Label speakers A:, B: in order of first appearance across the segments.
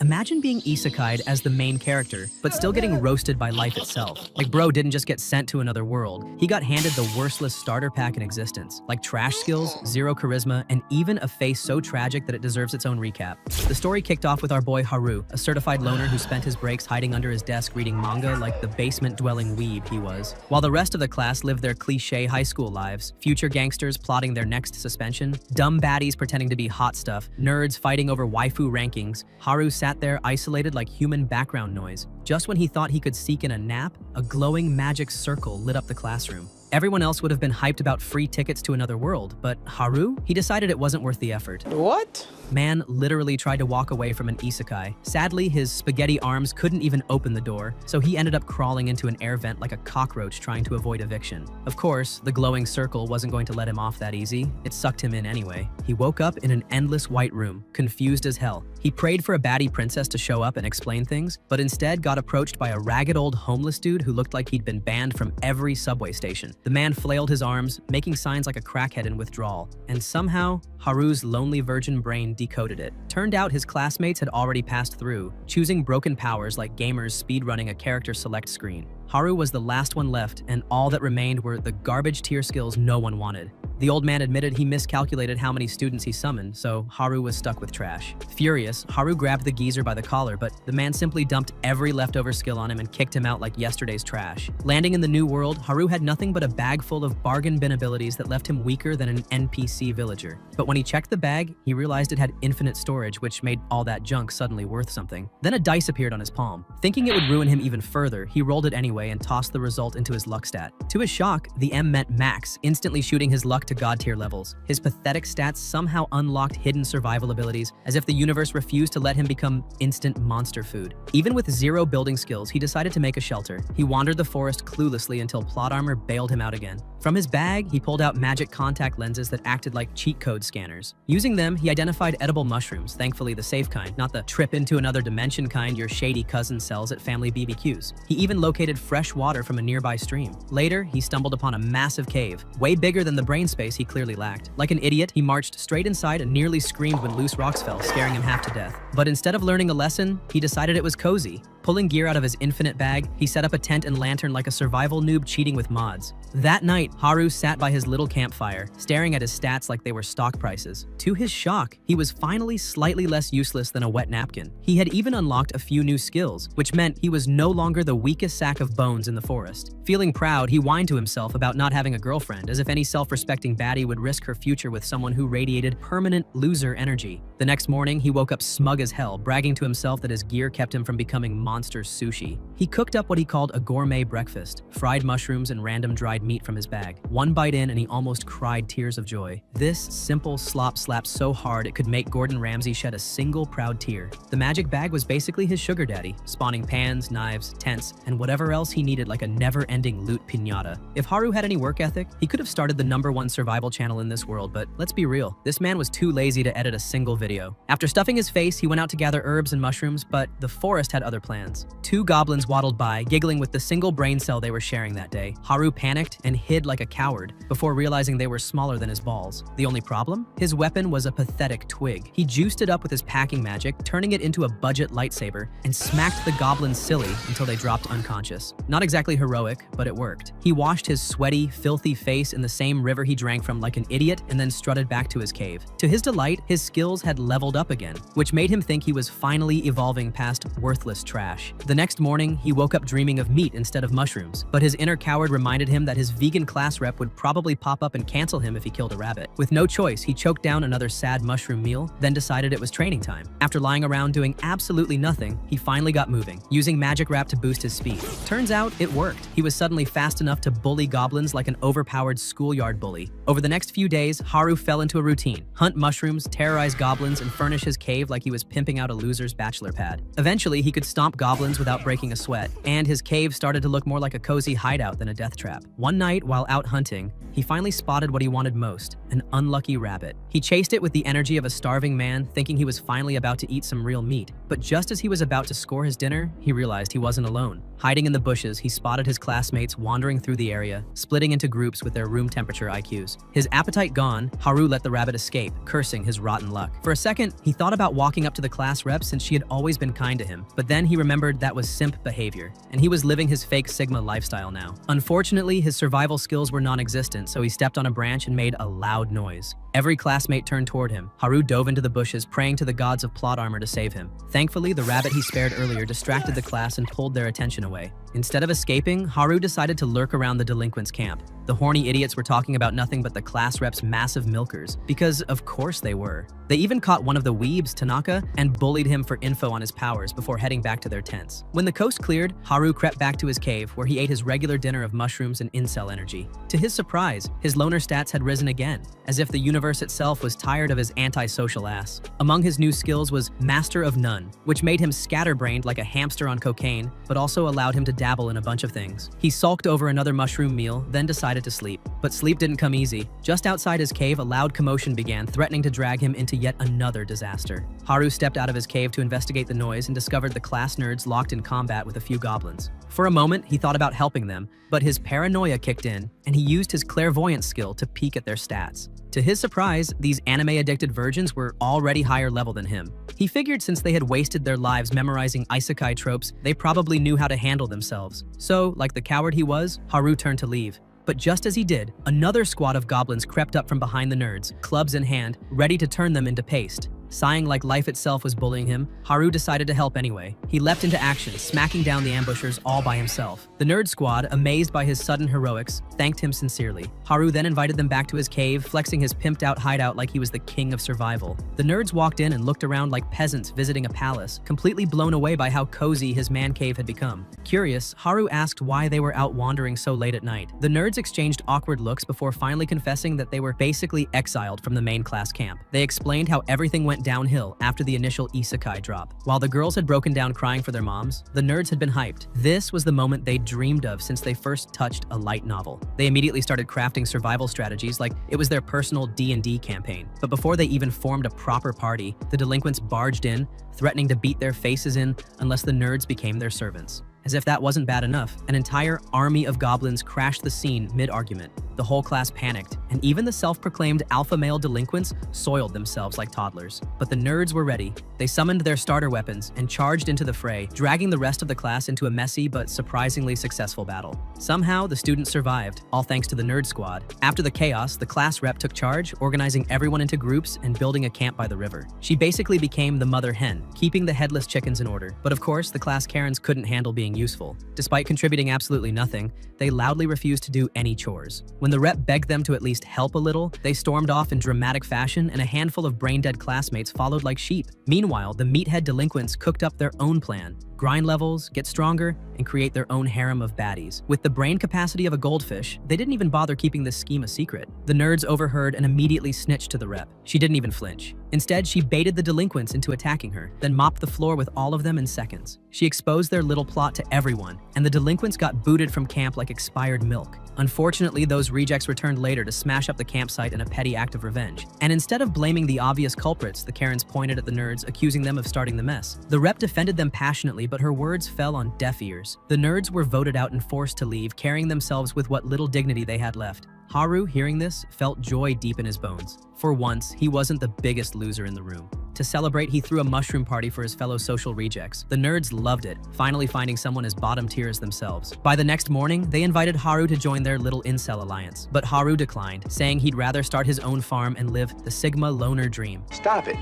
A: Imagine being isekai'd as the main character, but still getting roasted by life itself. Like, bro didn't just get sent to another world, he got handed the worstless starter pack in existence. Like trash skills, zero charisma, and even a face so tragic that it deserves its own recap. The story kicked off with our boy Haru, a certified loner who spent his breaks hiding under his desk reading manga like the basement-dwelling weeb he was. While the rest of the class lived their cliché high school lives, future gangsters plotting their next suspension, dumb baddies pretending to be hot stuff, nerds fighting over waifu rankings, Haru sat there isolated like human background noise. Just when he thought he could seek in a nap, a glowing magic circle lit up the classroom. Everyone else would have been hyped about free tickets to another world, but Haru? He decided it wasn't worth the effort.
B: What?
A: Man literally tried to walk away from an isekai. Sadly, his spaghetti arms couldn't even open the door, so he ended up crawling into an air vent like a cockroach trying to avoid eviction. Of course, the glowing circle wasn't going to let him off that easy. It sucked him in anyway. He woke up in an endless white room, confused as hell. He prayed for a baddie princess to show up and explain things, but instead got approached by a ragged old homeless dude who looked like he'd been banned from every subway station. The man flailed his arms, making signs like a crackhead in withdrawal, and somehow, Haru's lonely virgin brain decoded it. Turned out his classmates had already passed through, choosing broken powers like gamers speedrunning a character select screen. Haru was the last one left, and all that remained were the garbage tier skills no one wanted. The old man admitted he miscalculated how many students he summoned, so Haru was stuck with trash. Furious, Haru grabbed the geezer by the collar, but the man simply dumped every leftover skill on him and kicked him out like yesterday's trash. Landing in the new world, Haru had nothing but a bag full of bargain bin abilities that left him weaker than an NPC villager. But when he checked the bag, he realized it had infinite storage, which made all that junk suddenly worth something. Then a dice appeared on his palm. Thinking it would ruin him even further, he rolled it anyway and tossed the result into his luck stat. To his shock, the M meant max, instantly shooting his luck to god tier levels. His pathetic stats somehow unlocked hidden survival abilities, as if the universe refused to let him become instant monster food. Even with zero building skills, he decided to make a shelter. He wandered the forest cluelessly until plot armor bailed him out again. From his bag, he pulled out magic contact lenses that acted like cheat code scanners. Using them, he identified edible mushrooms, thankfully the safe kind, not the trip into another dimension kind your shady cousin sells at family BBQs. He even located fresh water from a nearby stream. Later, he stumbled upon a massive cave, way bigger than the brain space he clearly lacked. Like an idiot, he marched straight inside and nearly screamed when loose rocks fell, scaring him half to death. But instead of learning a lesson, he decided it was cozy. Pulling gear out of his infinite bag, he set up a tent and lantern like a survival noob cheating with mods. That night, Haru sat by his little campfire, staring at his stats like they were stock prices. To his shock, he was finally slightly less useless than a wet napkin. He had even unlocked a few new skills, which meant he was no longer the weakest sack of bones in the forest. Feeling proud, he whined to himself about not having a girlfriend, as if any self-respecting baddie would risk her future with someone who radiated permanent loser energy. The next morning, he woke up smug as hell, bragging to himself that his gear kept him from becoming monster sushi. He cooked up what he called a gourmet breakfast, fried mushrooms and random dried meat from his bag. One bite in and he almost cried tears of joy. This simple slop slapped so hard it could make Gordon Ramsay shed a single proud tear. The magic bag was basically his sugar daddy, spawning pans, knives, tents, and whatever else he needed like a never-ending loot piñata. If Haru had any work ethic, he could have started the #1 survival channel in this world, but let's be real, this man was too lazy to edit a single video. After stuffing his face, he went out to gather herbs and mushrooms, but the forest had other plans. Two goblins waddled by, giggling with the single brain cell they were sharing that day. Haru panicked and hid like a coward, before realizing they were smaller than his balls. The only problem? His weapon was a pathetic twig. He juiced it up with his packing magic, turning it into a budget lightsaber, and smacked the goblins silly until they dropped unconscious. Not exactly heroic, but it worked. He washed his sweaty, filthy face in the same river he drank from like an idiot and then strutted back to his cave. To his delight, his skills had leveled up again, which made him think he was finally evolving past worthless trash. The next morning, he woke up dreaming of meat instead of mushrooms, but his inner coward reminded him that his vegan class rep would probably pop up and cancel him if he killed a rabbit. With no choice, he choked down another sad mushroom meal, then decided it was training time. After lying around doing absolutely nothing, he finally got moving, using magic wrap to boost his speed. Turns out, it worked. He was suddenly fast enough to bully goblins like an overpowered schoolyard bully. Over the next few days, Haru fell into a routine: hunt mushrooms, terrorize goblins, and furnish his cave like he was pimping out a loser's bachelor pad. Eventually, he could stomp goblins without breaking a sweat, and his cave started to look more like a cozy hideout than a death trap. One night, while out hunting, he finally spotted what he wanted most, an unlucky rabbit. He chased it with the energy of a starving man, thinking he was finally about to eat some real meat. But just as he was about to score his dinner, he realized he wasn't alone. Hiding in the bushes, he spotted his classmates wandering through the area, splitting into groups with their room temperature IQs. His appetite gone, Haru let the rabbit escape, cursing his rotten luck. For a second, he thought about walking up to the class rep since she had always been kind to him, but then he remembered that was simp behavior, and he was living his fake Sigma lifestyle now. Unfortunately, his survival skills were non-existent, so he stepped on a branch and made a loud noise. Every classmate turned toward him. Haru dove into the bushes, praying to the gods of plot armor to save him. Thankfully, the rabbit he spared earlier distracted the class and pulled their attention away. Instead of escaping, Haru decided to lurk around the delinquents' camp. The horny idiots were talking about nothing but the class rep's massive milkers, because of course they were. They even caught one of the weebs, Tanaka, and bullied him for info on his powers before heading back to their tents. When the coast cleared, Haru crept back to his cave, where he ate his regular dinner of mushrooms and incel energy. To his surprise, his loner stats had risen again, as if the universe itself was tired of his antisocial ass. Among his new skills was Master of None, which made him scatterbrained like a hamster on cocaine, but also allowed him to dabble in a bunch of things. He sulked over another mushroom meal, then decided to sleep. But sleep didn't come easy. Just outside his cave, a loud commotion began, threatening to drag him into yet another disaster. Haru stepped out of his cave to investigate the noise and discovered the class nerds locked in combat with a few goblins. For a moment, he thought about helping them, but his paranoia kicked in, and he used his clairvoyance skill to peek at their stats. To his surprise, these anime-addicted virgins were already higher level than him. He figured since they had wasted their lives memorizing Isekai tropes, they probably knew how to handle themselves. So, like the coward he was, Haru turned to leave. But just as he did, another squad of goblins crept up from behind the nerds, clubs in hand, ready to turn them into paste. Sighing like life itself was bullying him, Haru decided to help anyway. He leapt into action, smacking down the ambushers all by himself. The nerd squad, amazed by his sudden heroics, thanked him sincerely. Haru then invited them back to his cave, flexing his pimped-out hideout like he was the king of survival. The nerds walked in and looked around like peasants visiting a palace, completely blown away by how cozy his man cave had become. Curious, Haru asked why they were out wandering so late at night. The nerds exchanged awkward looks before finally confessing that they were basically exiled from the main class camp. They explained how everything went downhill after the initial Isekai drop. While the girls had broken down crying for their moms, the nerds had been hyped. This was the moment they dreamed of since they first touched a light novel. They immediately started crafting survival strategies like it was their personal D&D campaign. But before they even formed a proper party, the delinquents barged in, threatening to beat their faces in unless the nerds became their servants. As if that wasn't bad enough, an entire army of goblins crashed the scene mid-argument. The whole class panicked, and even the self-proclaimed alpha male delinquents soiled themselves like toddlers. But the nerds were ready. They summoned their starter weapons and charged into the fray, dragging the rest of the class into a messy but surprisingly successful battle. Somehow, the students survived, all thanks to the nerd squad. After the chaos, the class rep took charge, organizing everyone into groups and building a camp by the river. She basically became the mother hen, keeping the headless chickens in order. But of course, the class Karens couldn't handle being useful. Despite contributing absolutely nothing, they loudly refused to do any chores. When the rep begged them to at least help a little, they stormed off in dramatic fashion, and a handful of brain-dead classmates followed like sheep. Meanwhile, the meathead delinquents cooked up their own plan. Grind levels, get stronger, and create their own harem of baddies. With the brain capacity of a goldfish, they didn't even bother keeping this scheme a secret. The nerds overheard and immediately snitched to the rep. She didn't even flinch. Instead, she baited the delinquents into attacking her, then mopped the floor with all of them in seconds. She exposed their little plot to everyone, and the delinquents got booted from camp like expired milk. Unfortunately, those rejects returned later to smash up the campsite in a petty act of revenge. And instead of blaming the obvious culprits, the Karens pointed at the nerds, accusing them of starting the mess. The rep defended them passionately, but her words fell on deaf ears. The nerds were voted out and forced to leave, carrying themselves with what little dignity they had left. Haru, hearing this, felt joy deep in his bones. For once, he wasn't the biggest loser in the room. To celebrate, he threw a mushroom party for his fellow social rejects. The nerds loved it, finally finding someone as bottom tier as themselves. By the next morning, they invited Haru to join their little incel alliance. But Haru declined, saying he'd rather start his own farm and live the Sigma loner dream.
B: Stop it.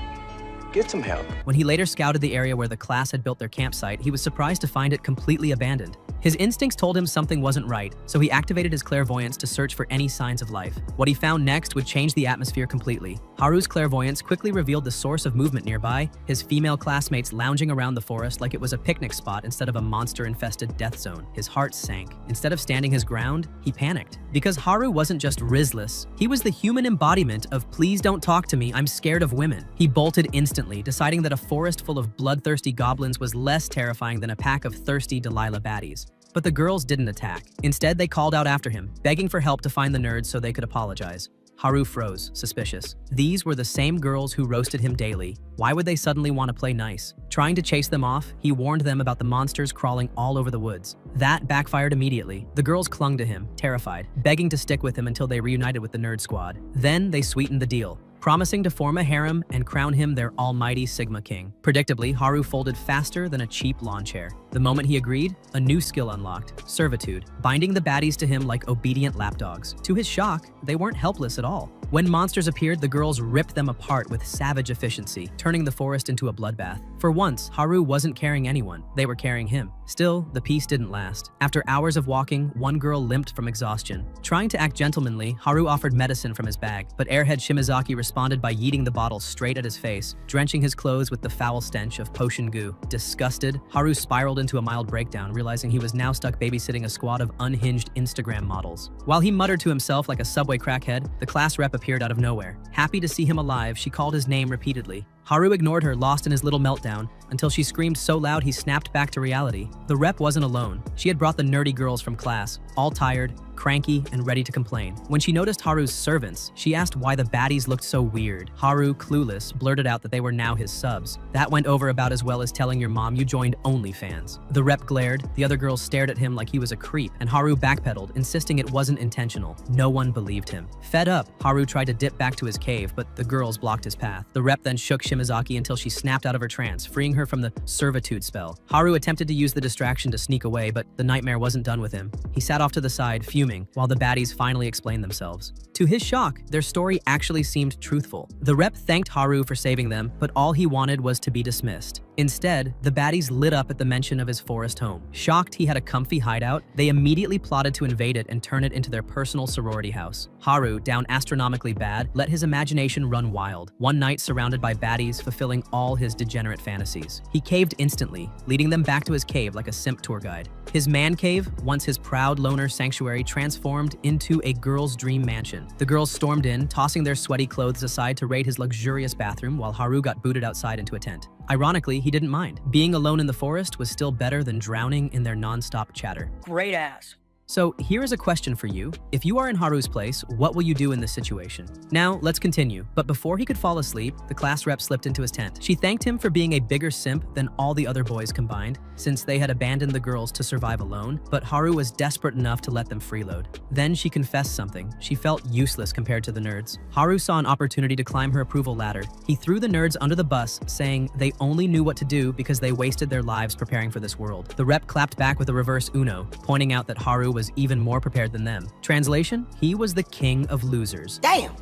B: Get some help.
A: When he later scouted the area where the class had built their campsite, he was surprised to find it completely abandoned. His instincts told him something wasn't right, so he activated his clairvoyance to search for any signs of life. What he found next would change the atmosphere completely. Haru's clairvoyance quickly revealed the source of movement nearby, his female classmates lounging around the forest like it was a picnic spot instead of a monster-infested death zone. His heart sank. Instead of standing his ground, he panicked. Because Haru wasn't just Rizless, he was the human embodiment of "please don't talk to me, I'm scared of women." He bolted instantly, deciding that a forest full of bloodthirsty goblins was less terrifying than a pack of thirsty Delilah baddies. But the girls didn't attack. Instead, they called out after him, begging for help to find the nerds so they could apologize. Haru froze, suspicious. These were the same girls who roasted him daily. Why would they suddenly want to play nice? Trying to chase them off, he warned them about the monsters crawling all over the woods. That backfired immediately. The girls clung to him, terrified, begging to stick with him until they reunited with the nerd squad. Then they sweetened the deal, promising to form a harem and crown him their almighty Sigma King. Predictably, Haru folded faster than a cheap lawn chair. The moment he agreed, a new skill unlocked, servitude, binding the baddies to him like obedient lapdogs. To his shock, they weren't helpless at all. When monsters appeared, the girls ripped them apart with savage efficiency, turning the forest into a bloodbath. For once, Haru wasn't carrying anyone, they were carrying him. Still, the peace didn't last. After hours of walking, one girl limped from exhaustion. Trying to act gentlemanly, Haru offered medicine from his bag, but airhead Shimazaki responded by yeeting the bottle straight at his face, drenching his clothes with the foul stench of potion goo. Disgusted, Haru spiraled into a mild breakdown, realizing he was now stuck babysitting a squad of unhinged Instagram models. While he muttered to himself like a subway crackhead, the class rep appeared out of nowhere. Happy to see him alive, she called his name repeatedly. Haru ignored her, lost in his little meltdown, until she screamed so loud he snapped back to reality. The rep wasn't alone. She had brought the nerdy girls from class, all tired, cranky, and ready to complain. When she noticed Haru's servants, she asked why the baddies looked so weird. Haru, clueless, blurted out that they were now his subs. That went over about as well as telling your mom you joined OnlyFans. The rep glared, the other girls stared at him like he was a creep, and Haru backpedaled, insisting it wasn't intentional. No one believed him. Fed up, Haru tried to dip back to his cave, but the girls blocked his path. The rep then shook Shimazaki until she snapped out of her trance, freeing her from the servitude spell. Haru attempted to use the distraction to sneak away, but the nightmare wasn't done with him. He sat off to the side, fuming, while the baddies finally explained themselves. To his shock, their story actually seemed truthful. The rep thanked Haru for saving them, but all he wanted was to be dismissed. Instead, the baddies lit up at the mention of his forest home. Shocked he had a comfy hideout, they immediately plotted to invade it and turn it into their personal sorority house. Haru, down astronomically bad, let his imagination run wild. One night surrounded by baddies, fulfilling all his degenerate fantasies. He caved instantly, leading them back to his cave like a simp tour guide. His man cave, once his proud loner sanctuary, transformed into a girl's dream mansion. The girls stormed in, tossing their sweaty clothes aside to raid his luxurious bathroom while Haru got booted outside into a tent. Ironically, he didn't mind. Being alone in the forest was still better than drowning in their non-stop chatter.
C: Great ass.
A: So here is a question for you. If you are in Haru's place, what will you do in this situation? Now, let's continue. But before he could fall asleep, the class rep slipped into his tent. She thanked him for being a bigger simp than all the other boys combined, since they had abandoned the girls to survive alone, but Haru was desperate enough to let them freeload. Then she confessed something. She felt useless compared to the nerds. Haru saw an opportunity to climb her approval ladder. He threw the nerds under the bus, saying they only knew what to do because they wasted their lives preparing for this world. The rep clapped back with a reverse Uno, pointing out that Haru was even more prepared than them. Translation: he was the king of losers.
C: Damn!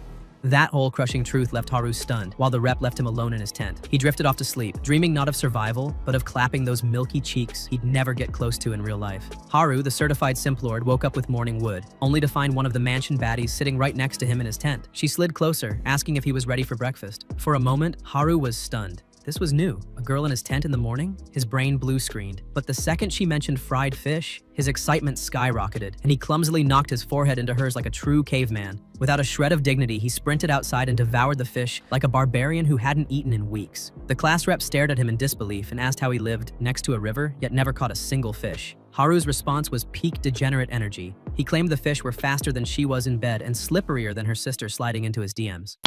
A: That whole crushing truth left Haru stunned, while the rep left him alone in his tent. He drifted off to sleep, dreaming not of survival, but of clapping those milky cheeks he'd never get close to in real life. Haru, the certified simp lord, woke up with morning wood, only to find one of the mansion baddies sitting right next to him in his tent. She slid closer, asking if he was ready for breakfast. For a moment, Haru was stunned. This was new. A girl in his tent in the morning? His brain blue-screened. But the second she mentioned fried fish, his excitement skyrocketed, and he clumsily knocked his forehead into hers like a true caveman. Without a shred of dignity, he sprinted outside and devoured the fish like a barbarian who hadn't eaten in weeks. The class rep stared at him in disbelief and asked how he lived next to a river, yet never caught a single fish. Haru's response was peak degenerate energy. He claimed the fish were faster than she was in bed and slipperier than her sister sliding into his DMs.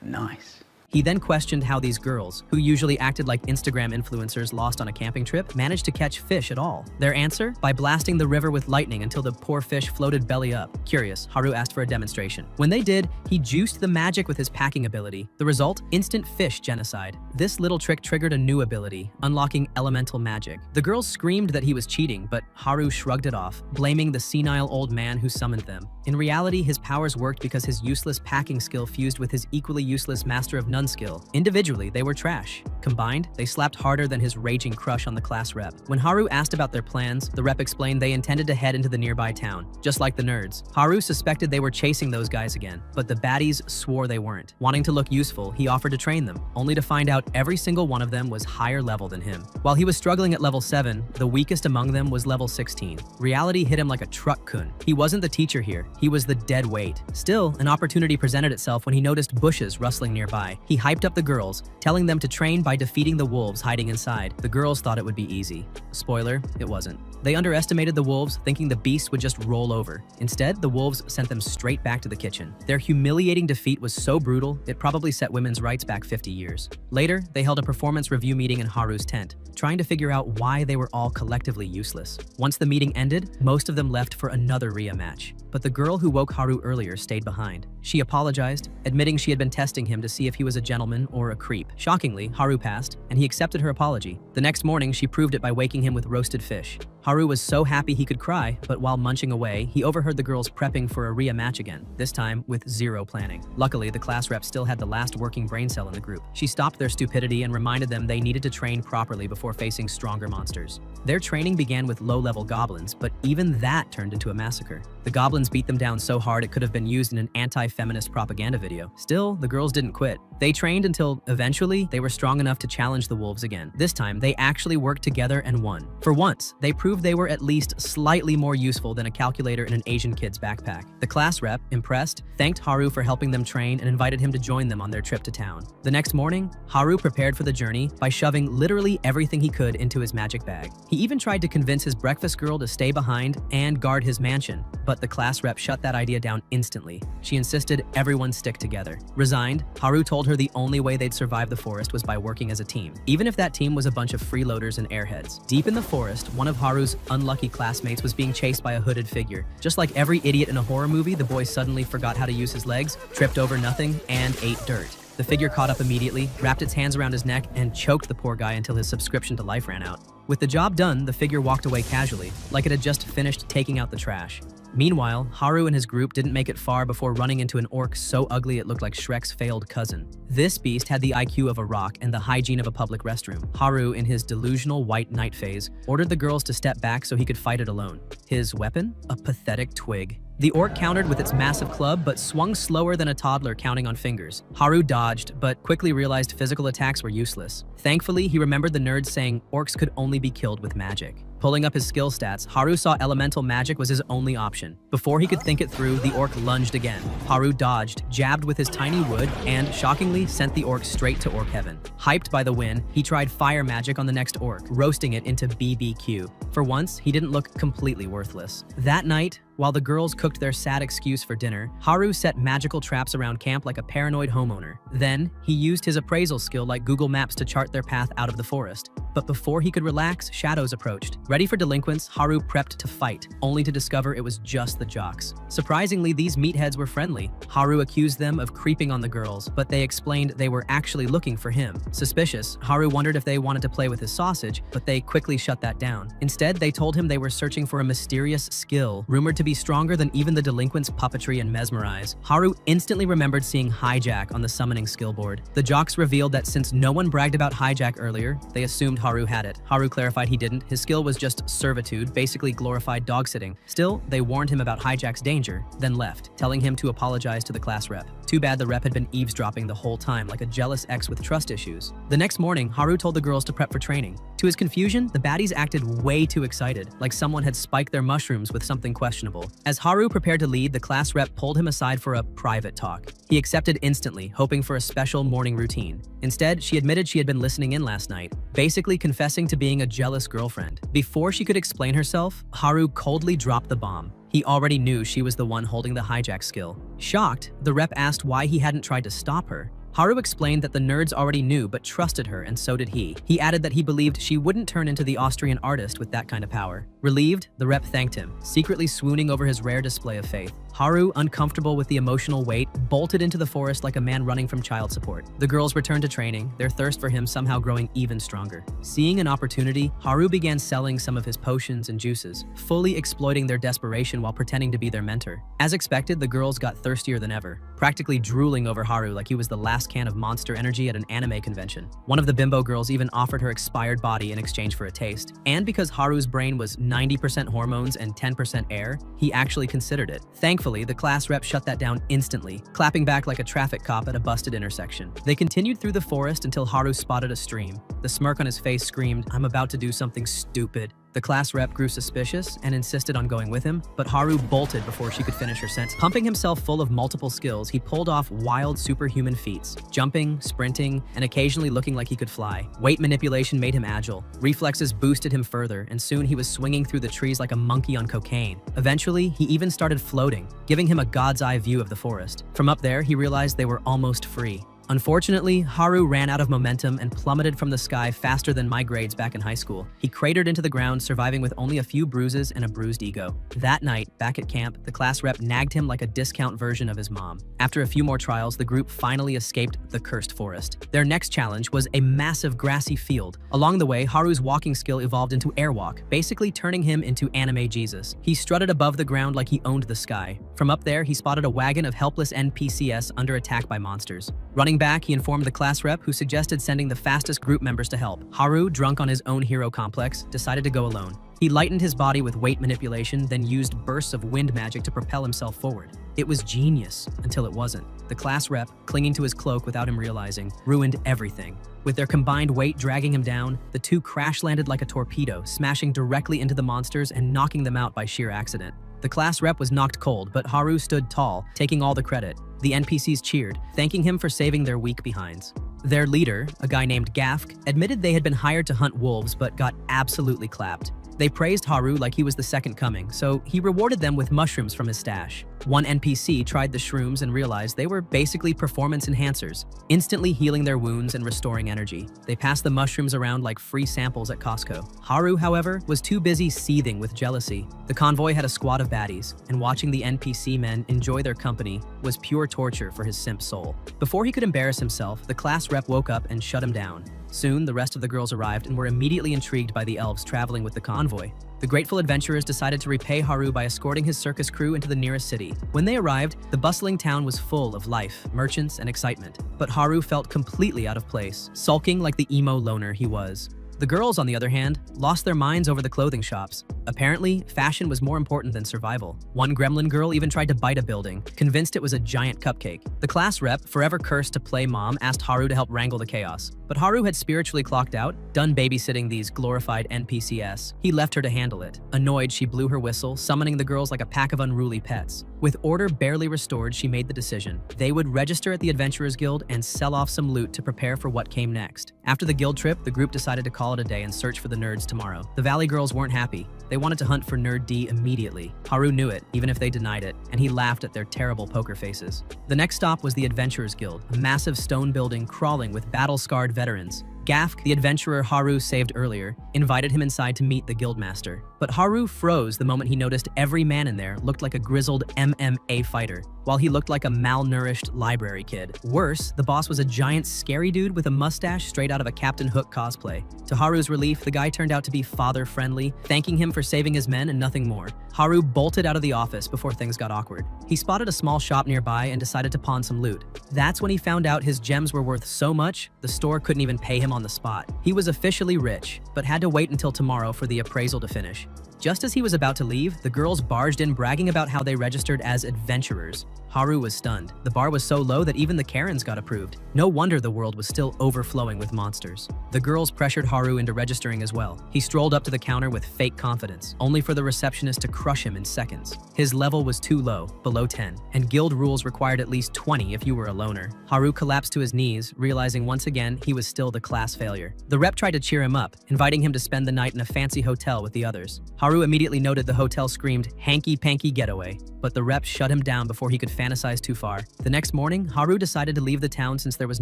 B: Nice.
A: He then questioned how these girls, who usually acted like Instagram influencers lost on a camping trip, managed to catch fish at all. Their answer? By blasting the river with lightning until the poor fish floated belly up. Curious, Haru asked for a demonstration. When they did, he juiced the magic with his packing ability. The result? Instant fish genocide. This little trick triggered a new ability, unlocking elemental magic. The girls screamed that he was cheating, but Haru shrugged it off, blaming the senile old man who summoned them. In reality, his powers worked because his useless packing skill fused with his equally useless Master of None nun skill. Individually, they were trash. Combined, they slapped harder than his raging crush on the class rep. When Haru asked about their plans, the rep explained they intended to head into the nearby town, just like the nerds. Haru suspected they were chasing those guys again, but the baddies swore they weren't. Wanting to look useful, he offered to train them, only to find out every single one of them was higher level than him. While he was struggling at level 7, the weakest among them was level 16. Reality hit him like a truck-kun. He wasn't the teacher here, he was the dead weight. Still, an opportunity presented itself when he noticed bushes rustling nearby. He hyped up the girls, telling them to train by defeating the wolves hiding inside. The girls thought it would be easy. Spoiler, it wasn't. They underestimated the wolves, thinking the beasts would just roll over. Instead, the wolves sent them straight back to the kitchen. Their humiliating defeat was so brutal, it probably set women's rights back 50 years. Later, they held a performance review meeting in Haru's tent, trying to figure out why they were all collectively useless. Once the meeting ended, most of them left for another Rhea match. But the girl who woke Haru earlier stayed behind. She apologized, admitting she had been testing him to see if he was a gentleman or a creep. Shockingly, Haru passed, and he accepted her apology. The next morning, she proved it by waking him with roasted fish. Haru was so happy he could cry, but while munching away, he overheard the girls prepping for a Rhea match again, this time with zero planning. Luckily, the class rep still had the last working brain cell in the group. She stopped their stupidity and reminded them they needed to train properly before facing stronger monsters. Their training began with low-level goblins, but even that turned into a massacre. The goblins beat them down so hard it could have been used in an anti-feminist propaganda video. Still, the girls didn't quit. They trained until, eventually, they were strong enough to challenge the wolves again. This time, they actually worked together and won. For once, they proved they were at least slightly more useful than a calculator in an Asian kid's backpack. The class rep, impressed, thanked Haru for helping them train and invited him to join them on their trip to town. The next morning, Haru prepared for the journey by shoving literally everything he could into his magic bag. He even tried to convince his breakfast girl to stay behind and guard his mansion, but the class rep shut that idea down instantly. She insisted everyone stick together. Resigned, Haru told her the only way they'd survive the forest was by working as a team, even if that team was a bunch of freeloaders and airheads. Deep in the forest, one of Haru's unlucky classmates was being chased by a hooded figure. Just like every idiot in a horror movie, the boy suddenly forgot how to use his legs, tripped over nothing, and ate dirt. The figure caught up immediately, wrapped its hands around his neck, and choked the poor guy until his subscription to life ran out. With the job done, the figure walked away casually, like it had just finished taking out the trash. Meanwhile, Haru and his group didn't make it far before running into an orc so ugly it looked like Shrek's failed cousin. This beast had the IQ of a rock and the hygiene of a public restroom. Haru, in his delusional white knight phase, ordered the girls to step back so he could fight it alone. His weapon? A pathetic twig. The orc countered with its massive club, but swung slower than a toddler counting on fingers. Haru dodged, but quickly realized physical attacks were useless. Thankfully, he remembered the nerds saying orcs could only be killed with magic. Pulling up his skill stats, Haru saw elemental magic was his only option. Before he could think it through, the orc lunged again. Haru dodged, jabbed with his tiny wood, and shockingly sent the orc straight to orc heaven. Hyped by the win, he tried fire magic on the next orc, roasting it into BBQ. For once, he didn't look completely worthless. That night, while the girls cooked their sad excuse for dinner, Haru set magical traps around camp like a paranoid homeowner. Then, he used his appraisal skill like Google Maps to chart their path out of the forest. But before he could relax, shadows approached. Ready for delinquents, Haru prepped to fight, only to discover it was just the jocks. Surprisingly, these meatheads were friendly. Haru accused them of creeping on the girls, but they explained they were actually looking for him. Suspicious, Haru wondered if they wanted to play with his sausage, but they quickly shut that down. Instead, they told him they were searching for a mysterious skill, rumored to be stronger than even the delinquents' puppetry and mesmerize. Haru instantly remembered seeing hijack on the summoning skill board. The jocks revealed that since no one bragged about hijack earlier, they assumed Haru had it. Haru clarified he didn't. His skill was just servitude, basically glorified dog-sitting. Still, they warned him about hijack's danger, then left, telling him to apologize to the class rep. Too bad the rep had been eavesdropping the whole time like a jealous ex with trust issues. The next morning, Haru told the girls to prep for training. To his confusion, the baddies acted way too excited, like someone had spiked their mushrooms with something questionable. As Haru prepared to lead, the class rep pulled him aside for a private talk. He accepted instantly, hoping for a special morning routine. Instead, she admitted she had been listening in last night, basically confessing to being a jealous girlfriend. Before she could explain herself, Haru coldly dropped the bomb. He already knew she was the one holding the hijack skill. Shocked, the rep asked why he hadn't tried to stop her. Haru explained that the nerds already knew but trusted her, and so did he. He added that he believed she wouldn't turn into the Austrian artist with that kind of power. Relieved, the rep thanked him, secretly swooning over his rare display of faith. Haru, uncomfortable with the emotional weight, bolted into the forest like a man running from child support. The girls returned to training, their thirst for him somehow growing even stronger. Seeing an opportunity, Haru began selling some of his potions and juices, fully exploiting their desperation while pretending to be their mentor. As expected, the girls got thirstier than ever, practically drooling over Haru like he was the last can of Monster Energy at an anime convention. One of the bimbo girls even offered her expired body in exchange for a taste. And because Haru's brain was 90% hormones and 10% air, he actually considered it. Thankfully, the class rep shut that down instantly, clapping back like a traffic cop at a busted intersection. They continued through the forest until Haru spotted a stream. The smirk on his face screamed, "I'm about to do something stupid." The class rep grew suspicious and insisted on going with him, but Haru bolted before she could finish her sentence. Pumping himself full of multiple skills, he pulled off wild superhuman feats, jumping, sprinting, and occasionally looking like he could fly. Weight manipulation made him agile. Reflexes boosted him further, and soon he was swinging through the trees like a monkey on cocaine. Eventually, he even started floating, giving him a god's eye view of the forest. From up there, he realized they were almost free. Unfortunately, Haru ran out of momentum and plummeted from the sky faster than my grades back in high school. He cratered into the ground, surviving with only a few bruises and a bruised ego. That night, back at camp, the class rep nagged him like a discount version of his mom. After a few more trials, the group finally escaped the cursed forest. Their next challenge was a massive grassy field. Along the way, Haru's walking skill evolved into airwalk, basically turning him into anime Jesus. He strutted above the ground like he owned the sky. From up there, he spotted a wagon of helpless NPCs under attack by monsters. Running back, he informed the class rep, who suggested sending the fastest group members to help. Haru, drunk on his own hero complex, decided to go alone. He lightened his body with weight manipulation, then used bursts of wind magic to propel himself forward. It was genius, until it wasn't. The class rep, clinging to his cloak without him realizing, ruined everything. With their combined weight dragging him down, the two crash-landed like a torpedo, smashing directly into the monsters and knocking them out by sheer accident. The class rep was knocked cold, but Haru stood tall, taking all the credit. The NPCs cheered, thanking him for saving their weak behinds. Their leader, a guy named Gafk, admitted they had been hired to hunt wolves but got absolutely clapped. They praised Haru like he was the second coming, so he rewarded them with mushrooms from his stash. One NPC tried the shrooms and realized they were basically performance enhancers, instantly healing their wounds and restoring energy. They passed the mushrooms around like free samples at Costco. Haru, however, was too busy seething with jealousy. The convoy had a squad of baddies, and watching the NPC men enjoy their company was pure torture for his simp soul. Before he could embarrass himself, the class rep woke up and shut him down. Soon, the rest of the girls arrived and were immediately intrigued by the elves traveling with the convoy. The grateful adventurers decided to repay Haru by escorting his circus crew into the nearest city. When they arrived, the bustling town was full of life, merchants, and excitement. But Haru felt completely out of place, sulking like the emo loner he was. The girls, on the other hand, lost their minds over the clothing shops. Apparently, fashion was more important than survival. One gremlin girl even tried to bite a building, convinced it was a giant cupcake. The class rep, forever cursed to play mom, asked Haru to help wrangle the chaos. But Haru had spiritually clocked out, done babysitting these glorified NPCs. He left her to handle it. Annoyed, she blew her whistle, summoning the girls like a pack of unruly pets. With order barely restored, she made the decision. They would register at the Adventurers Guild and sell off some loot to prepare for what came next. After the guild trip, the group decided to call it a day and search for the nerds tomorrow. The Valley girls weren't happy. They wanted to hunt for Nerd D immediately. Haru knew it, even if they denied it, and he laughed at their terrible poker faces. The next stop was the Adventurers Guild, a massive stone building crawling with battle-scarred veterans. Gafk, the adventurer Haru saved earlier, invited him inside to meet the guildmaster. But Haru froze the moment he noticed every man in there looked like a grizzled MMA fighter, while he looked like a malnourished library kid. Worse, the boss was a giant scary dude with a mustache straight out of a Captain Hook cosplay. To Haru's relief, the guy turned out to be father-friendly, thanking him for saving his men and nothing more. Haru bolted out of the office before things got awkward. He spotted a small shop nearby and decided to pawn some loot. That's when he found out his gems were worth so much, the store couldn't even pay him on the spot. He was officially rich, but had to wait until tomorrow for the appraisal to finish. Just as he was about to leave, the girls barged in bragging about how they registered as adventurers. Haru was stunned. The bar was so low that even the Karens got approved. No wonder the world was still overflowing with monsters. The girls pressured Haru into registering as well. He strolled up to the counter with fake confidence, only for the receptionist to crush him in seconds. His level was too low, below 10, and guild rules required at least 20 if you were a loner. Haru collapsed to his knees, realizing once again he was still the class failure. The rep tried to cheer him up, inviting him to spend the night in a fancy hotel with the others. Haru immediately noted the hotel screamed, "Hanky-panky getaway," but the rep shut him down before he could fantasized too far. The next morning, Haru decided to leave the town since there was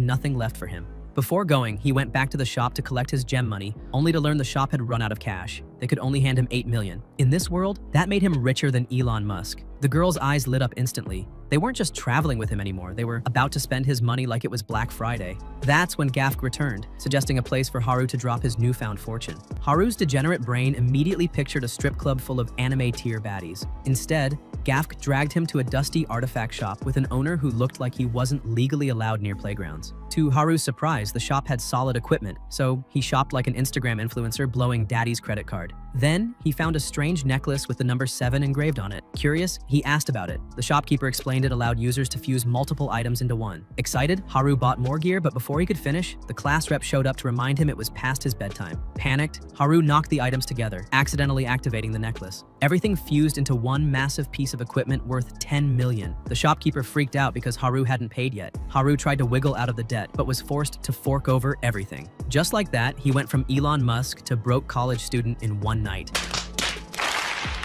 A: nothing left for him. Before going, he went back to the shop to collect his gem money, only to learn the shop had run out of cash. They could only hand him 8 million. In this world, that made him richer than Elon Musk. The girl's eyes lit up instantly. They weren't just traveling with him anymore, they were about to spend his money like it was Black Friday. That's when Gafk returned, suggesting a place for Haru to drop his newfound fortune. Haru's degenerate brain immediately pictured a strip club full of anime-tier baddies. Instead, Gafk dragged him to a dusty artifact shop with an owner who looked like he wasn't legally allowed near playgrounds. To Haru's surprise, the shop had solid equipment, so he shopped like an Instagram influencer blowing daddy's credit card. Then, he found a strange necklace with the number 7 engraved on it. Curious, he asked about it. The shopkeeper explained it allowed users to fuse multiple items into one. Excited, Haru bought more gear, but before he could finish, the class rep showed up to remind him it was past his bedtime. Panicked, Haru knocked the items together, accidentally activating the necklace. Everything fused into one massive piece of equipment worth 10 million. The shopkeeper freaked out because Haru hadn't paid yet. Haru tried to wiggle out of the debt, but was forced to fork over everything. Just like that, he went from Elon Musk to broke college student in one night.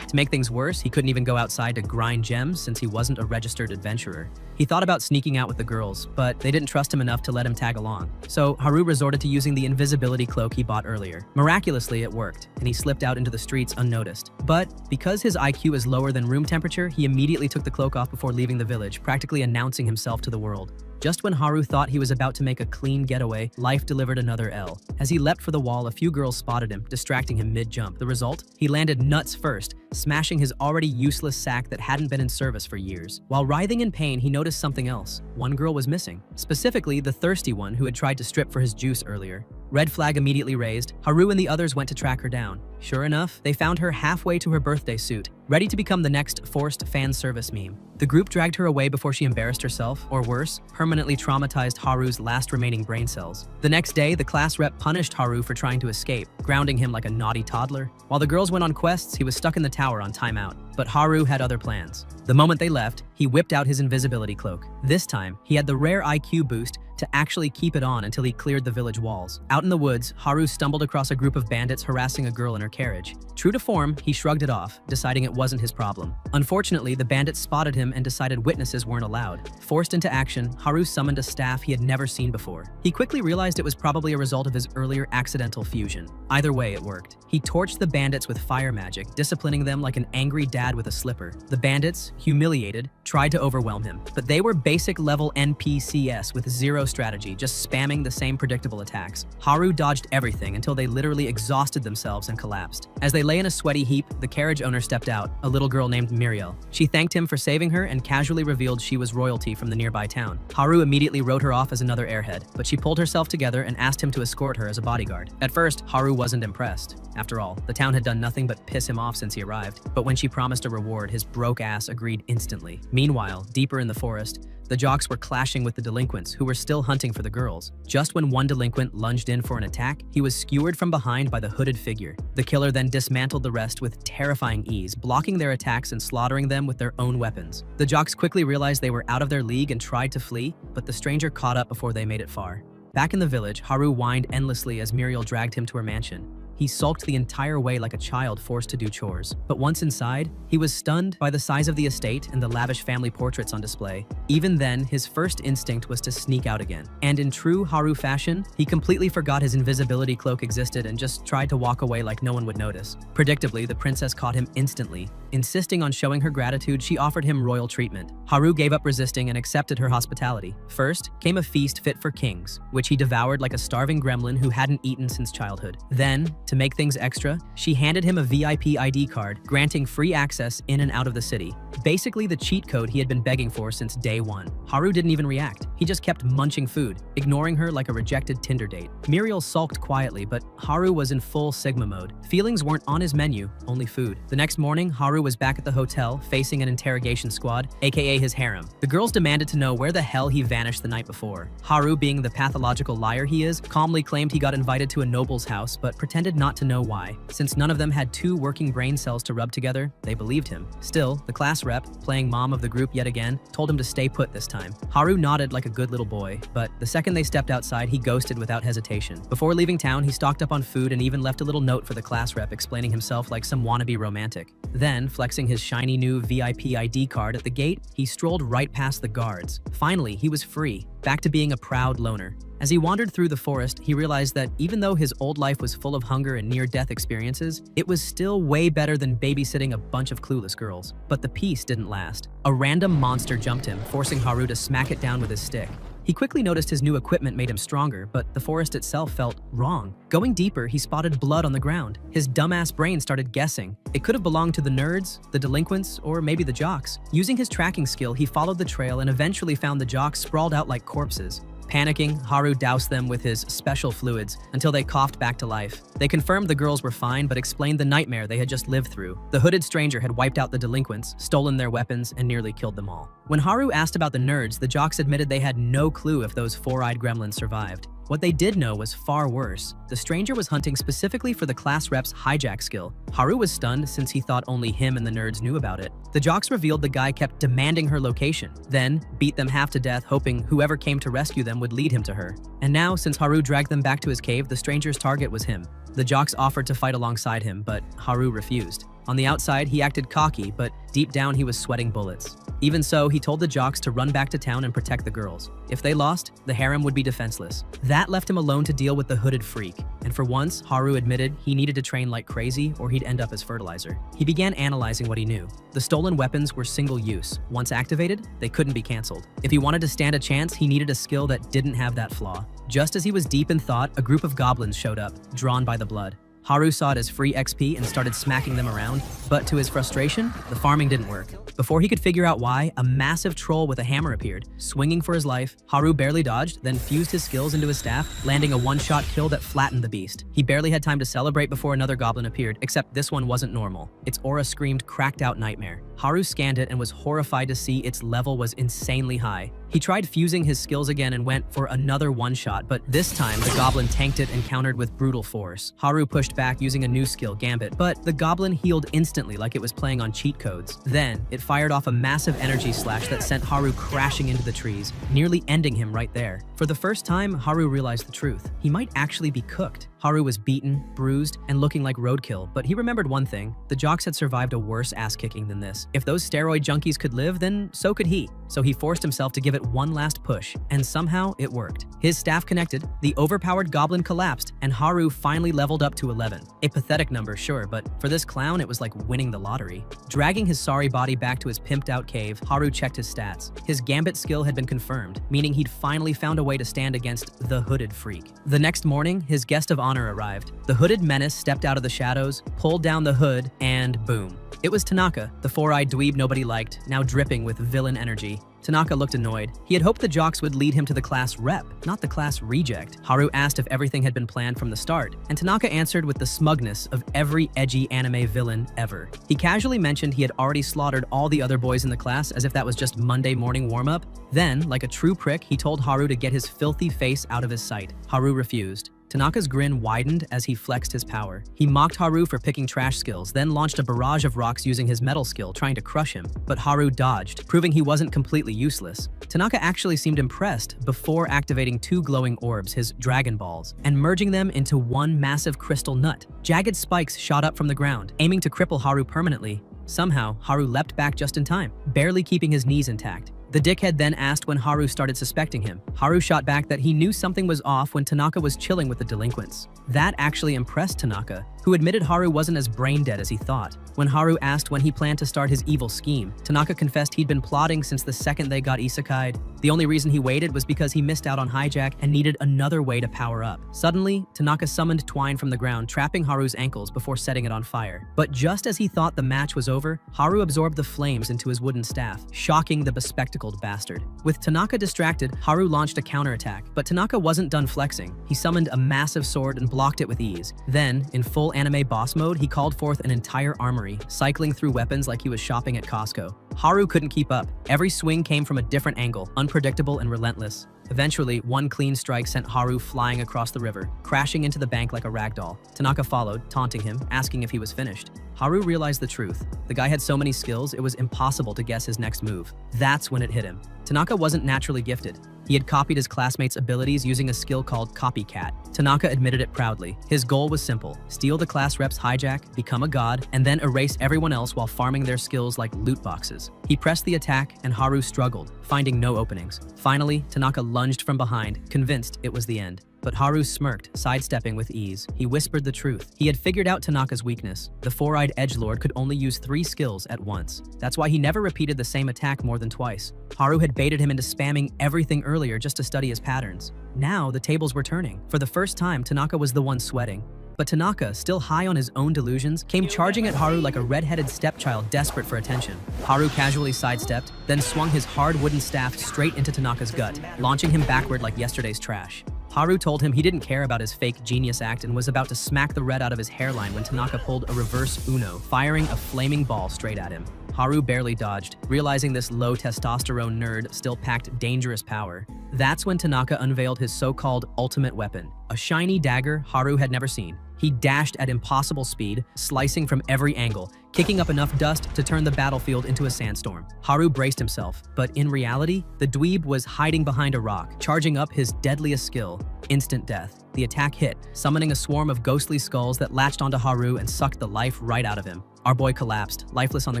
A: To make things worse, he couldn't even go outside to grind gems since he wasn't a registered adventurer. He thought about sneaking out with the girls, but they didn't trust him enough to let him tag along. So Haru resorted to using the invisibility cloak he bought earlier. Miraculously, it worked, and he slipped out into the streets unnoticed. But because his IQ is lower than room temperature, he immediately took the cloak off before leaving the village, practically announcing himself to the world. Just when Haru thought he was about to make a clean getaway, life delivered another L. As he leapt for the wall, a few girls spotted him, distracting him mid-jump. The result? He landed nuts first, smashing his already useless sack that hadn't been in service for years. While writhing in pain, he noticed something else. One girl was missing. Specifically, the thirsty one who had tried to strip for his juice earlier. Red flag immediately raised. Haru and the others went to track her down. Sure enough, they found her halfway to her birthday suit, ready to become the next forced fan service meme. The group dragged her away before she embarrassed herself, or worse, permanently traumatized Haru's last remaining brain cells. The next day, the class rep punished Haru for trying to escape, grounding him like a naughty toddler. While the girls went on quests, he was stuck in the tower on timeout. But Haru had other plans. The moment they left, he whipped out his invisibility cloak. This time, he had the rare IQ boost to actually keep it on until he cleared the village walls. Out in the woods, Haru stumbled across a group of bandits harassing a girl in her carriage. True to form, he shrugged it off, deciding it wasn't his problem. Unfortunately, the bandits spotted him and decided witnesses weren't allowed. Forced into action, Haru summoned a staff he had never seen before. He quickly realized it was probably a result of his earlier accidental fusion. Either way, it worked. He torched the bandits with fire magic, disciplining them like an angry dad with a slipper. The bandits, humiliated, tried to overwhelm him, but they were basic level NPCs with zero strategy, just spamming the same predictable attacks. Haru dodged everything until they literally exhausted themselves and collapsed. As they lay in a sweaty heap, the carriage owner stepped out, a little girl named Muriel. She thanked him for saving her and casually revealed she was royalty from the nearby town. Haru immediately wrote her off as another airhead, but she pulled herself together and asked him to escort her as a bodyguard. At first, Haru wasn't impressed. After all, the town had done nothing but piss him off since he arrived. But when she promised a reward, his broke ass agreed instantly. Meanwhile, deeper in the forest, the jocks were clashing with the delinquents, who were still hunting for the girls. Just when one delinquent lunged in for an attack, he was skewered from behind by the hooded figure. The killer then dismantled the rest with terrifying ease, blocking their attacks and slaughtering them with their own weapons. The jocks quickly realized they were out of their league and tried to flee, but the stranger caught up before they made it far. Back in the village, Haru whined endlessly as Muriel dragged him to her mansion. He sulked the entire way like a child forced to do chores. But once inside, he was stunned by the size of the estate and the lavish family portraits on display. Even then, his first instinct was to sneak out again. And in true Haru fashion, he completely forgot his invisibility cloak existed and just tried to walk away like no one would notice. Predictably, the princess caught him instantly. Insisting on showing her gratitude, she offered him royal treatment. Haru gave up resisting and accepted her hospitality. First came a feast fit for kings, which he devoured like a starving gremlin who hadn't eaten since childhood. Then, to make things extra, she handed him a VIP ID card, granting free access in and out of the city. Basically the cheat code he had been begging for since day one. Haru didn't even react. He just kept munching food, ignoring her like a rejected Tinder date. Muriel sulked quietly, but Haru was in full Sigma mode. Feelings weren't on his menu, only food. The next morning, Haru was back at the hotel, facing an interrogation squad, aka his harem. The girls demanded to know where the hell he vanished the night before. Haru, being the pathological liar he is, calmly claimed he got invited to a noble's house, but pretended not to know why. Since none of them had 2 working brain cells to rub together, they believed him. Still, the class rep, playing mom of the group yet again, told him to stay put this time. Haru nodded like a good little boy, but the second they stepped outside, he ghosted without hesitation. Before leaving town, he stocked up on food and even left a little note for the class rep explaining himself like some wannabe romantic. Then, flexing his shiny new VIP ID card at the gate, he strolled right past the guards. Finally, he was free, back to being a proud loner. As he wandered through the forest, he realized that even though his old life was full of hunger and near-death experiences, it was still way better than babysitting a bunch of clueless girls. But the peace didn't last. A random monster jumped him, forcing Haru to smack it down with his stick. He quickly noticed his new equipment made him stronger, but the forest itself felt wrong. Going deeper, he spotted blood on the ground. His dumbass brain started guessing. It could have belonged to the nerds, the delinquents, or maybe the jocks. Using his tracking skill, he followed the trail and eventually found the jocks sprawled out like corpses. Panicking, Haru doused them with his special fluids until they coughed back to life. They confirmed the girls were fine, but explained the nightmare they had just lived through. The hooded stranger had wiped out the delinquents, stolen their weapons, and nearly killed them all. When Haru asked about the nerds, the jocks admitted they had no clue if those four-eyed gremlins survived. What they did know was far worse. The stranger was hunting specifically for the class rep's hijack skill. Haru was stunned since he thought only him and the nerds knew about it. The jocks revealed the guy kept demanding her location, then beat them half to death, hoping whoever came to rescue them would lead him to her. And now, since Haru dragged them back to his cave, the stranger's target was him. The jocks offered to fight alongside him, but Haru refused. On the outside, he acted cocky, but deep down he was sweating bullets. Even so, he told the jocks to run back to town and protect the girls. If they lost, the harem would be defenseless. That left him alone to deal with the hooded freak. And for once, Haru admitted he needed to train like crazy or he'd end up as fertilizer. He began analyzing what he knew. The stolen weapons were single use. Once activated, they couldn't be canceled. If he wanted to stand a chance, he needed a skill that didn't have that flaw. Just as he was deep in thought, a group of goblins showed up, drawn by the blood. Haru saw it as free XP and started smacking them around, but to his frustration, the farming didn't work. Before he could figure out why, a massive troll with a hammer appeared. Swinging for his life, Haru barely dodged, then fused his skills into his staff, landing a one-shot kill that flattened the beast. He barely had time to celebrate before another goblin appeared, except this one wasn't normal. Its aura screamed cracked-out nightmare. Haru scanned it and was horrified to see its level was insanely high. He tried fusing his skills again and went for another one-shot, but this time the goblin tanked it and countered with brutal force. Haru pushed back using a new skill, Gambit, but the goblin healed instantly like it was playing on cheat codes. Then, it fired off a massive energy slash that sent Haru crashing into the trees, nearly ending him right there. For the first time, Haru realized the truth. He might actually be cooked. Haru was beaten, bruised, and looking like roadkill, but he remembered one thing. The jocks had survived a worse ass-kicking than this. If those steroid junkies could live, then so could he. So he forced himself to give it one last push, and somehow it worked. His staff connected, the overpowered goblin collapsed, and Haru finally leveled up to 11. A pathetic number, sure, but for this clown, it was like winning the lottery. Dragging his sorry body back to his pimped-out cave, Haru checked his stats. His Gambit skill had been confirmed, meaning he'd finally found a way to stand against the hooded freak. The next morning, his guest of honor arrived. The hooded menace stepped out of the shadows, pulled down the hood, and boom. It was Tanaka, the four-eyed dweeb nobody liked, now dripping with villain energy. Tanaka looked annoyed. He had hoped the jocks would lead him to the class rep, not the class reject. Haru asked if everything had been planned from the start, and Tanaka answered with the smugness of every edgy anime villain ever. He casually mentioned he had already slaughtered all the other boys in the class as if that was just Monday morning warm-up. Then, like a true prick, he told Haru to get his filthy face out of his sight. Haru refused. Tanaka's grin widened as he flexed his power. He mocked Haru for picking trash skills, then launched a barrage of rocks using his metal skill, trying to crush him. But Haru dodged, proving he wasn't completely useless. Tanaka actually seemed impressed before activating two glowing orbs, his Dragon Balls, and merging them into one massive crystal nut. Jagged spikes shot up from the ground, aiming to cripple Haru permanently. Somehow, Haru leapt back just in time, barely keeping his knees intact. The dickhead then asked when Haru started suspecting him. Haru shot back that he knew something was off when Tanaka was chilling with the delinquents. That actually impressed Tanaka, who admitted Haru wasn't as brain-dead as he thought. When Haru asked when he planned to start his evil scheme, Tanaka confessed he'd been plotting since the second they got isekai'd. The only reason he waited was because he missed out on hijack and needed another way to power up. Suddenly, Tanaka summoned twine from the ground, trapping Haru's ankles before setting it on fire. But just as he thought the match was over, Haru absorbed the flames into his wooden staff, shocking the bespectacled bastard. With Tanaka distracted, Haru launched a counterattack, but Tanaka wasn't done flexing. He summoned a massive sword and blocked it with ease. Then, in full anime boss mode, he called forth an entire armory, cycling through weapons like he was shopping at Costco. Haru couldn't keep up. Every swing came from a different angle, unpredictable and relentless. Eventually, one clean strike sent Haru flying across the river, crashing into the bank like a ragdoll. Tanaka followed, taunting him, asking if he was finished. Haru realized the truth. The guy had so many skills, it was impossible to guess his next move. That's when it hit him. Tanaka wasn't naturally gifted. He had copied his classmates' abilities using a skill called copycat. Tanaka admitted it proudly. His goal was simple: steal the class rep's hijack, become a god, and then erase everyone else while farming their skills like loot boxes. He pressed the attack, and Haru struggled, finding no openings. Finally, Tanaka lunged from behind, convinced it was the end. But Haru smirked, sidestepping with ease. He whispered the truth. He had figured out Tanaka's weakness. The four-eyed edgelord could only use 3 skills at once. That's why he never repeated the same attack more than twice. Haru had baited him into spamming everything earlier just to study his patterns. Now the tables were turning. For the first time, Tanaka was the one sweating. But Tanaka, still high on his own delusions, came charging at Haru like a red-headed stepchild desperate for attention. Haru casually sidestepped, then swung his hard wooden staff straight into Tanaka's gut, launching him backward like yesterday's trash. Haru told him he didn't care about his fake genius act and was about to smack the red out of his hairline when Tanaka pulled a reverse Uno, firing a flaming ball straight at him. Haru barely dodged, realizing this low-testosterone nerd still packed dangerous power. That's when Tanaka unveiled his so-called ultimate weapon, a shiny dagger Haru had never seen. He dashed at impossible speed, slicing from every angle, kicking up enough dust to turn the battlefield into a sandstorm. Haru braced himself, but in reality, the dweeb was hiding behind a rock, charging up his deadliest skill, instant death. The attack hit, summoning a swarm of ghostly skulls that latched onto Haru and sucked the life right out of him. Our boy collapsed, lifeless on the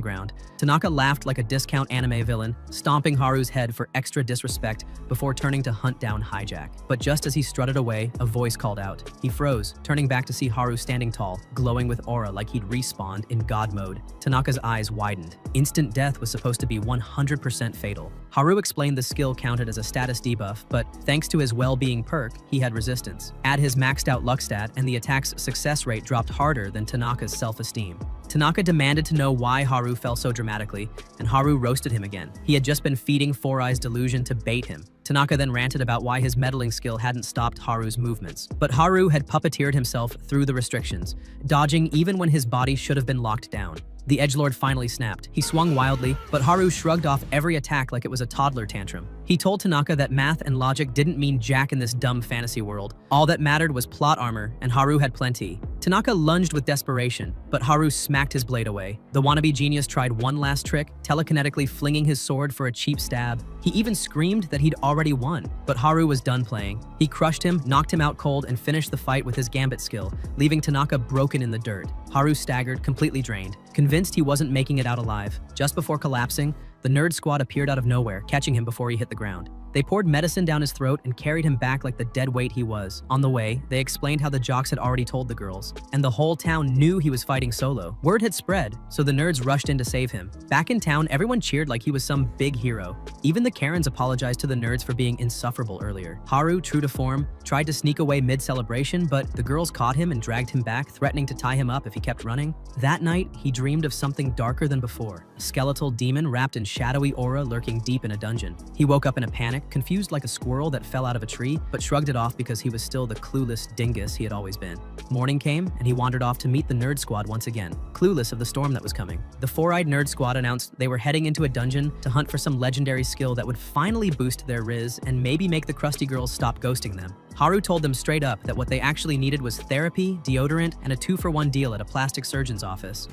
A: ground. Tanaka laughed like a discount anime villain, stomping Haru's head for extra disrespect before turning to hunt down Hijack. But just as he strutted away, a voice called out. He froze, turning back to see Haru standing tall, glowing with aura like he'd respawned in god mode. Tanaka's eyes widened. Instant death was supposed to be 100% fatal. Haru explained the skill counted as a status debuff, but thanks to his well-being perk, he had resistance. Add his maxed out luck stat, and the attack's success rate dropped harder than Tanaka's self-esteem. Tanaka demanded to know why Haru fell so dramatically, and Haru roasted him again. He had just been feeding Four Eyes' delusion to bait him. Tanaka then ranted about why his meddling skill hadn't stopped Haru's movements. But Haru had puppeteered himself through the restrictions, dodging even when his body should have been locked down. The edgelord finally snapped. He swung wildly, but Haru shrugged off every attack like it was a toddler tantrum. He told Tanaka that math and logic didn't mean jack in this dumb fantasy world. All that mattered was plot armor, and Haru had plenty. Tanaka lunged with desperation, but Haru smacked his blade away. The wannabe genius tried one last trick, telekinetically flinging his sword for a cheap stab. He even screamed that he'd already won, but Haru was done playing. He crushed him, knocked him out cold, and finished the fight with his gambit skill, leaving Tanaka broken in the dirt. Haru staggered, completely drained, convinced he wasn't making it out alive. Just before collapsing, the nerd squad appeared out of nowhere, catching him before he hit the ground. They poured medicine down his throat and carried him back like the dead weight he was. On the way, they explained how the jocks had already told the girls, and the whole town knew he was fighting solo. Word had spread, so the nerds rushed in to save him. Back in town, everyone cheered like he was some big hero. Even the Karens apologized to the nerds for being insufferable earlier. Haru, true to form, tried to sneak away mid-celebration, but the girls caught him and dragged him back, threatening to tie him up if he kept running. That night, he dreamed of something darker than before. A skeletal demon wrapped in shadowy aura lurking deep in a dungeon. He woke up in a panic, confused like a squirrel that fell out of a tree, but shrugged it off because he was still the clueless dingus he had always been. Morning came, and he wandered off to meet the nerd squad once again, clueless of the storm that was coming. The four-eyed nerd squad announced they were heading into a dungeon to hunt for some legendary skill that would finally boost their riz and maybe make the crusty girls stop ghosting them. Haru told them straight up that what they actually needed was therapy, deodorant, and a 2-for-1 deal at a plastic surgeon's office.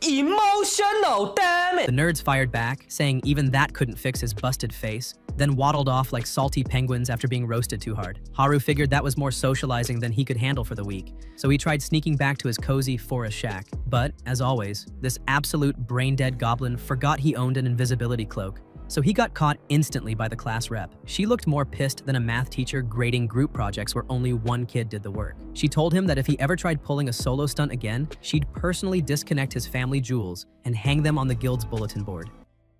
B: Emotional, damn it!
A: The nerds fired back, saying even that couldn't fix his busted face, then waddled off like salty penguins after being roasted too hard. Haru figured that was more socializing than he could handle for the week, so he tried sneaking back to his cozy forest shack. But, as always, this absolute brain-dead goblin forgot he owned an invisibility cloak. So he got caught instantly by the class rep. She looked more pissed than a math teacher grading group projects where only one kid did the work. She told him that if he ever tried pulling a solo stunt again, she'd personally disconnect his family jewels and hang them on the guild's bulletin board.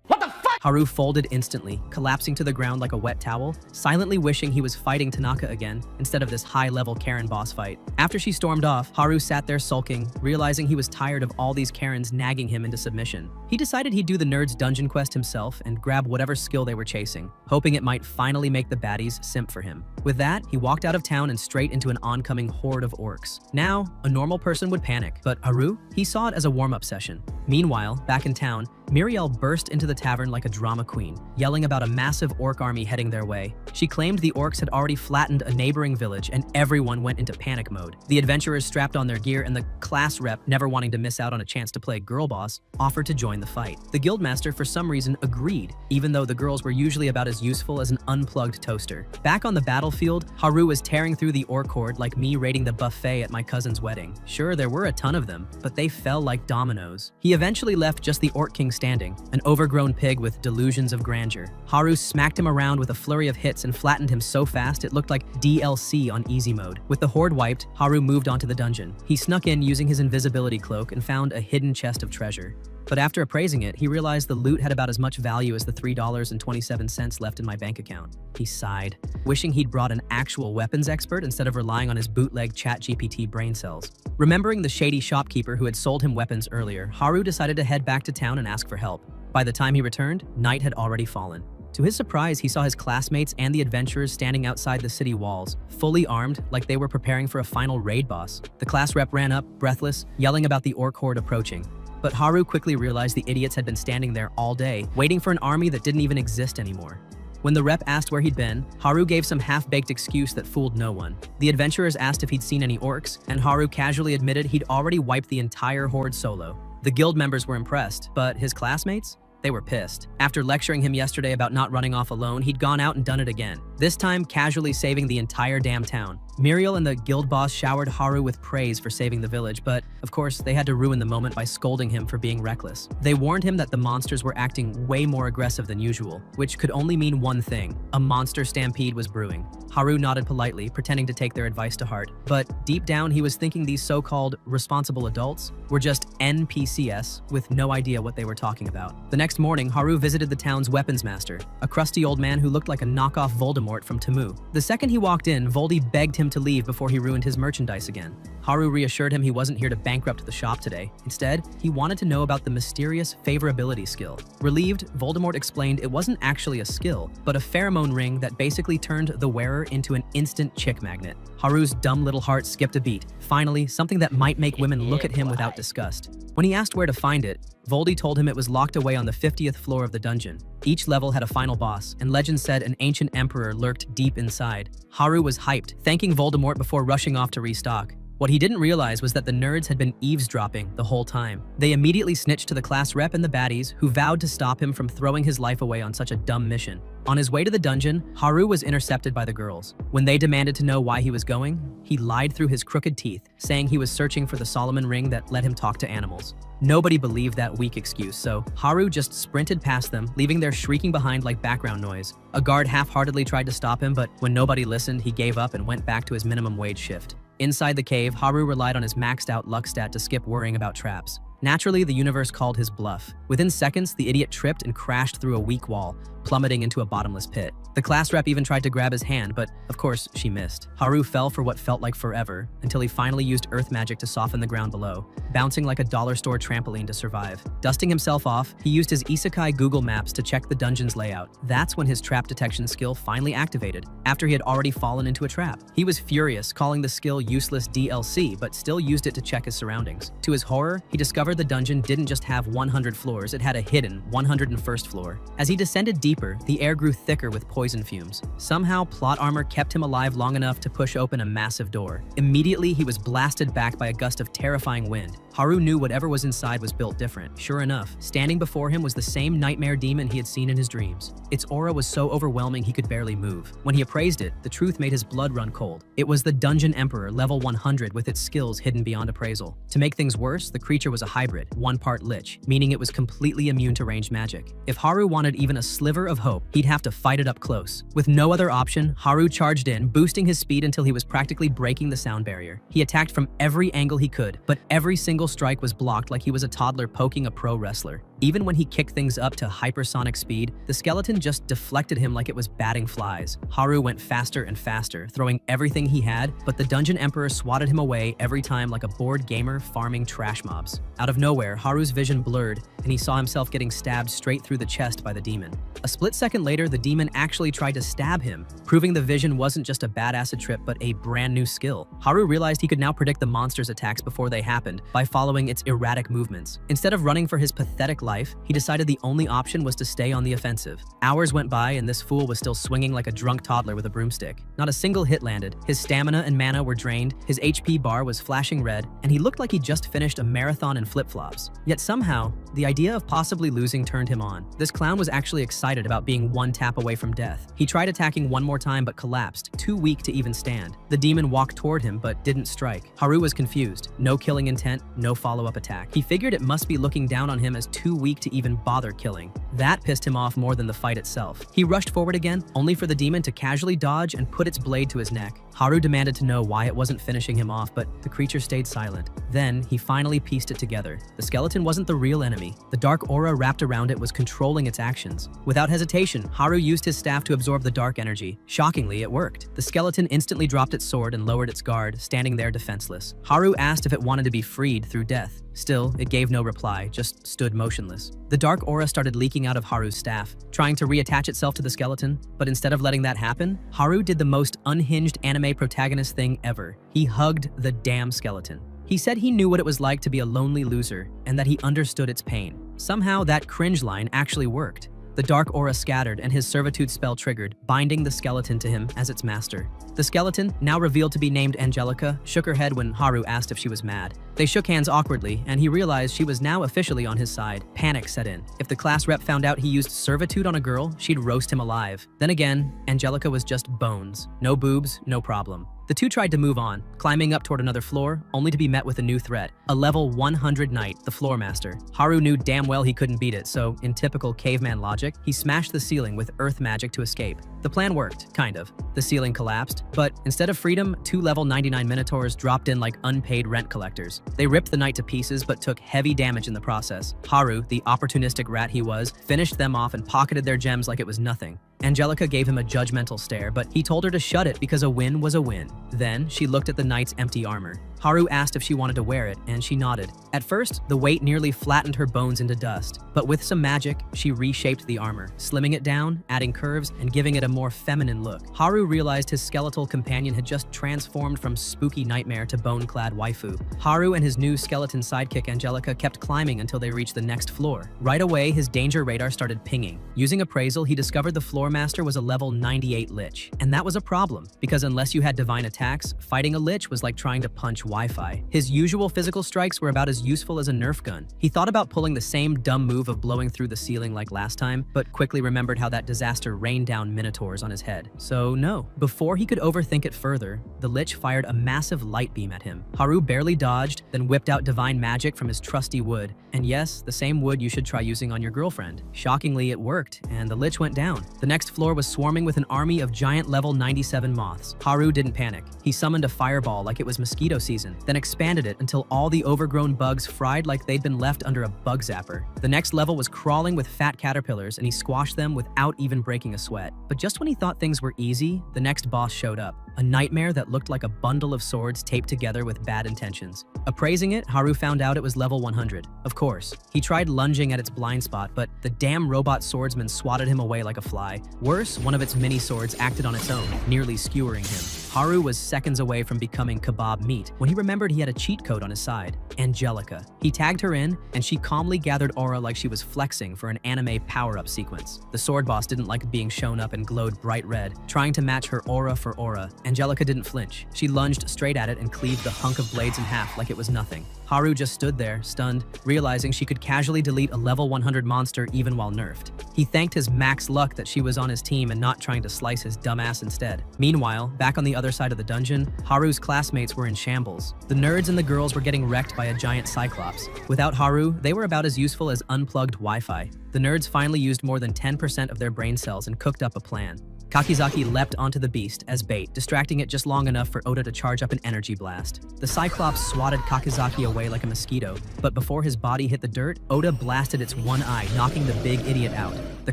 B: What the fuck?
A: Haru folded instantly, collapsing to the ground like a wet towel, silently wishing he was fighting Tanaka again instead of this high-level Karen boss fight. After she stormed off, Haru sat there sulking, realizing he was tired of all these Karens nagging him into submission. He decided he'd do the nerds' dungeon quest himself and grab whatever skill they were chasing, hoping it might finally make the baddies simp for him. With that, he walked out of town and straight into an oncoming horde of orcs. Now, a normal person would panic, but Haru? He saw it as a warm-up session. Meanwhile, back in town, Muriel burst into the tavern like a drama queen, yelling about a massive orc army heading their way. She claimed the orcs had already flattened a neighboring village and everyone went into panic mode. The adventurers strapped on their gear and the class rep, never wanting to miss out on a chance to play girl boss, offered to join the fight. The guildmaster, for some reason, agreed, even though the girls were usually about as useful as an unplugged toaster. Back on the battlefield, Haru was tearing through the orc horde like me raiding the buffet at my cousin's wedding. Sure, there were a ton of them, but they fell like dominoes. He eventually left just the orc king standing, an overgrown pig with delusions of grandeur. Haru smacked him around with a flurry of hits and flattened him so fast it looked like DLC on easy mode. With the horde wiped, Haru moved on to the dungeon. He snuck in using his invisibility cloak and found a hidden chest of treasure. But after appraising it, he realized the loot had about as much value as the $3.27 left in my bank account. He sighed, wishing he'd brought an actual weapons expert instead of relying on his bootleg ChatGPT brain cells. Remembering the shady shopkeeper who had sold him weapons earlier, Haru decided to head back to town and ask for help. By the time he returned, night had already fallen. To his surprise, he saw his classmates and the adventurers standing outside the city walls, fully armed like they were preparing for a final raid boss. The class rep ran up, breathless, yelling about the orc horde approaching. But Haru quickly realized the idiots had been standing there all day, waiting for an army that didn't even exist anymore. When the rep asked where he'd been, Haru gave some half-baked excuse that fooled no one. The adventurers asked if he'd seen any orcs, and Haru casually admitted he'd already wiped the entire horde solo. The guild members were impressed, but his classmates? They were pissed. After lecturing him yesterday about not running off alone, he'd gone out and done it again, this time casually saving the entire damn town. Muriel and the guild boss showered Haru with praise for saving the village, but of course they had to ruin the moment by scolding him for being reckless. They warned him that the monsters were acting way more aggressive than usual, which could only mean one thing: a monster stampede was brewing. Haru nodded politely, pretending to take their advice to heart, but deep down he was thinking these so-called responsible adults were just NPCs with no idea what they were talking about. The next morning, Haru visited the town's weapons master, a crusty old man who looked like a knockoff Voldemort from Tamu. The second he walked in, Voldy begged him to leave before he ruined his merchandise again. Haru reassured him he wasn't here to bankrupt the shop today. Instead, he wanted to know about the mysterious favorability skill. Relieved, Voldemort explained it wasn't actually a skill, but a pheromone ring that basically turned the wearer into an instant chick magnet. Haru's dumb little heart skipped a beat. Finally, something that might make women look at him without disgust. When he asked where to find it, Voldy told him it was locked away on the 50th floor of the dungeon. Each level had a final boss, and legend said an ancient emperor lurked deep inside. Haru was hyped, thanking Voldemort before rushing off to restock. What he didn't realize was that the nerds had been eavesdropping the whole time. They immediately snitched to the class rep and the baddies, who vowed to stop him from throwing his life away on such a dumb mission. On his way to the dungeon, Haru was intercepted by the girls. When they demanded to know why he was going, he lied through his crooked teeth, saying he was searching for the Solomon ring that let him talk to animals. Nobody believed that weak excuse, so Haru just sprinted past them, leaving their shrieking behind like background noise. A guard half-heartedly tried to stop him, but when nobody listened, he gave up and went back to his minimum wage shift. Inside the cave, Haru relied on his maxed out luck stat to skip worrying about traps. Naturally, the universe called his bluff. Within seconds, the idiot tripped and crashed through a weak wall, plummeting into a bottomless pit. The class rep even tried to grab his hand, but of course, she missed. Haru fell for what felt like forever, until he finally used earth magic to soften the ground below, bouncing like a dollar store trampoline to survive. Dusting himself off, he used his Isekai Google Maps to check the dungeon's layout. That's when his trap detection skill finally activated, after he had already fallen into a trap. He was furious, calling the skill useless DLC, but still used it to check his surroundings. To his horror, he discovered the dungeon didn't just have 100 floors, it had a hidden 101st floor. As he descended deeper, the air grew thicker with poison fumes. Somehow, plot armor kept him alive long enough to push open a massive door. Immediately, he was blasted back by a gust of terrifying wind. Haru knew whatever was inside was built different. Sure enough, standing before him was the same nightmare demon he had seen in his dreams. Its aura was so overwhelming he could barely move. When he appraised it, the truth made his blood run cold. It was the Dungeon Emperor, level 100, with its skills hidden beyond appraisal. To make things worse, the creature was a hybrid, one part lich, meaning it was completely immune to ranged magic. If Haru wanted even a sliver of hope, he'd have to fight it up close. With no other option, Haru charged in, boosting his speed until he was practically breaking the sound barrier. He attacked from every angle he could, but every single strike was blocked like he was a toddler poking a pro wrestler. Even when he kicked things up to hypersonic speed, the skeleton just deflected him like it was batting flies. Haru went faster and faster, throwing everything he had, but the Dungeon Emperor swatted him away every time like a bored gamer farming trash mobs. Out of nowhere, Haru's vision blurred, and and he saw himself getting stabbed straight through the chest by the demon. A split second later, the demon actually tried to stab him, proving the vision wasn't just a bad acid trip but a brand new skill. Haru realized he could now predict the monster's attacks before they happened by following its erratic movements. Instead of running for his pathetic life, he decided the only option was to stay on the offensive. Hours went by and this fool was still swinging like a drunk toddler with a broomstick. Not a single hit landed, his stamina and mana were drained, his HP bar was flashing red, and he looked like he just finished a marathon in flip-flops. Yet somehow, the idea of possibly losing turned him on. This clown was actually excited about being one tap away from death. He tried attacking one more time but collapsed, too weak to even stand. The demon walked toward him but didn't strike. Haru was confused. No killing intent, no follow-up attack. He figured it must be looking down on him as too weak to even bother killing. That pissed him off more than the fight itself. He rushed forward again, only for the demon to casually dodge and put its blade to his neck. Haru demanded to know why it wasn't finishing him off, but the creature stayed silent. Then, he finally pieced it together. The skeleton wasn't the real enemy. The dark aura wrapped around it was controlling its actions. Without hesitation, Haru used his staff to absorb the dark energy. Shockingly, it worked. The skeleton instantly dropped its sword and lowered its guard, standing there defenseless. Haru asked if it wanted to be freed through death. Still, it gave no reply, just stood motionless. The dark aura started leaking out of Haru's staff, trying to reattach itself to the skeleton, but instead of letting that happen, Haru did the most unhinged anime protagonist thing ever. He hugged the damn skeleton. He said he knew what it was like to be a lonely loser, and that he understood its pain. Somehow, that cringe line actually worked. The dark aura scattered and his servitude spell triggered, binding the skeleton to him as its master. The skeleton, now revealed to be named Angelica, shook her head when Haru asked if she was mad. They shook hands awkwardly, and he realized she was now officially on his side. Panic set in. If the class rep found out he used servitude on a girl, she'd roast him alive. Then again, Angelica was just bones. No boobs, no problem. The two tried to move on, climbing up toward another floor, only to be met with a new threat. A level 100 knight, the floor master. Haru knew damn well he couldn't beat it, so in typical caveman logic, he smashed the ceiling with earth magic to escape. The plan worked, kind of. The ceiling collapsed, but instead of freedom, two level 99 minotaurs dropped in like unpaid rent collectors. They ripped the knight to pieces, but took heavy damage in the process. Haru, the opportunistic rat he was, finished them off and pocketed their gems like it was nothing. Angelica gave him a judgmental stare, but he told her to shut it because a win was a win. Then, she looked at the knight's empty armor. Haru asked if she wanted to wear it, and she nodded. At first, the weight nearly flattened her bones into dust, but with some magic, she reshaped the armor, slimming it down, adding curves, and giving it a more feminine look. Haru realized his skeletal companion had just transformed from spooky nightmare to bone-clad waifu. Haru and his new skeleton sidekick Angelica kept climbing until they reached the next floor. Right away, his danger radar started pinging. Using appraisal, he discovered the floor master was a level 98 lich, and that was a problem, because unless you had divine attacks, fighting a lich was like trying to punch Wi-Fi. His usual physical strikes were about as useful as a Nerf gun. He thought about pulling the same dumb move of blowing through the ceiling like last time, but quickly remembered how that disaster rained down minotaurs on his head. So no. Before he could overthink it further, the lich fired a massive light beam at him. Haru barely dodged, then whipped out divine magic from his trusty wood. And yes, the same wood you should try using on your girlfriend. Shockingly, it worked, and the lich went down. The next floor was swarming with an army of giant level 97 moths. Haru didn't panic. He summoned a fireball like it was mosquito season, then expanded it until all the overgrown bugs fried like they'd been left under a bug zapper. The next level was crawling with fat caterpillars, and he squashed them without even breaking a sweat. But just when he thought things were easy, the next boss showed up. A nightmare that looked like a bundle of swords taped together with bad intentions. Appraising it, Haru found out it was level 100. Of course. He tried lunging at its blind spot, but the damn robot swordsman swatted him away like a fly. Worse, one of its mini swords acted on its own, nearly skewering him. Haru was seconds away from becoming kebab meat when he remembered he had a cheat code on his side, Angelica. He tagged her in, and she calmly gathered aura like she was flexing for an anime power-up sequence. The sword boss didn't like being shown up and glowed bright red, trying to match her aura for aura. Angelica didn't flinch. She lunged straight at it and cleaved the hunk of blades in half like it was nothing. Haru just stood there, stunned, realizing she could casually delete a level 100 monster even while nerfed. He thanked his max luck that she was on his team and not trying to slice his dumbass instead. Meanwhile, back on the other side of the dungeon, Haru's classmates were in shambles. The nerds and the girls were getting wrecked by a giant cyclops. Without Haru, they were about as useful as unplugged Wi-Fi. The nerds finally used more than 10% of their brain cells and cooked up a plan. Kakizaki leapt onto the beast as bait, distracting it just long enough for Oda to charge up an energy blast. The Cyclops swatted Kakizaki away like a mosquito, but before his body hit the dirt, Oda blasted its one eye, knocking the big idiot out. The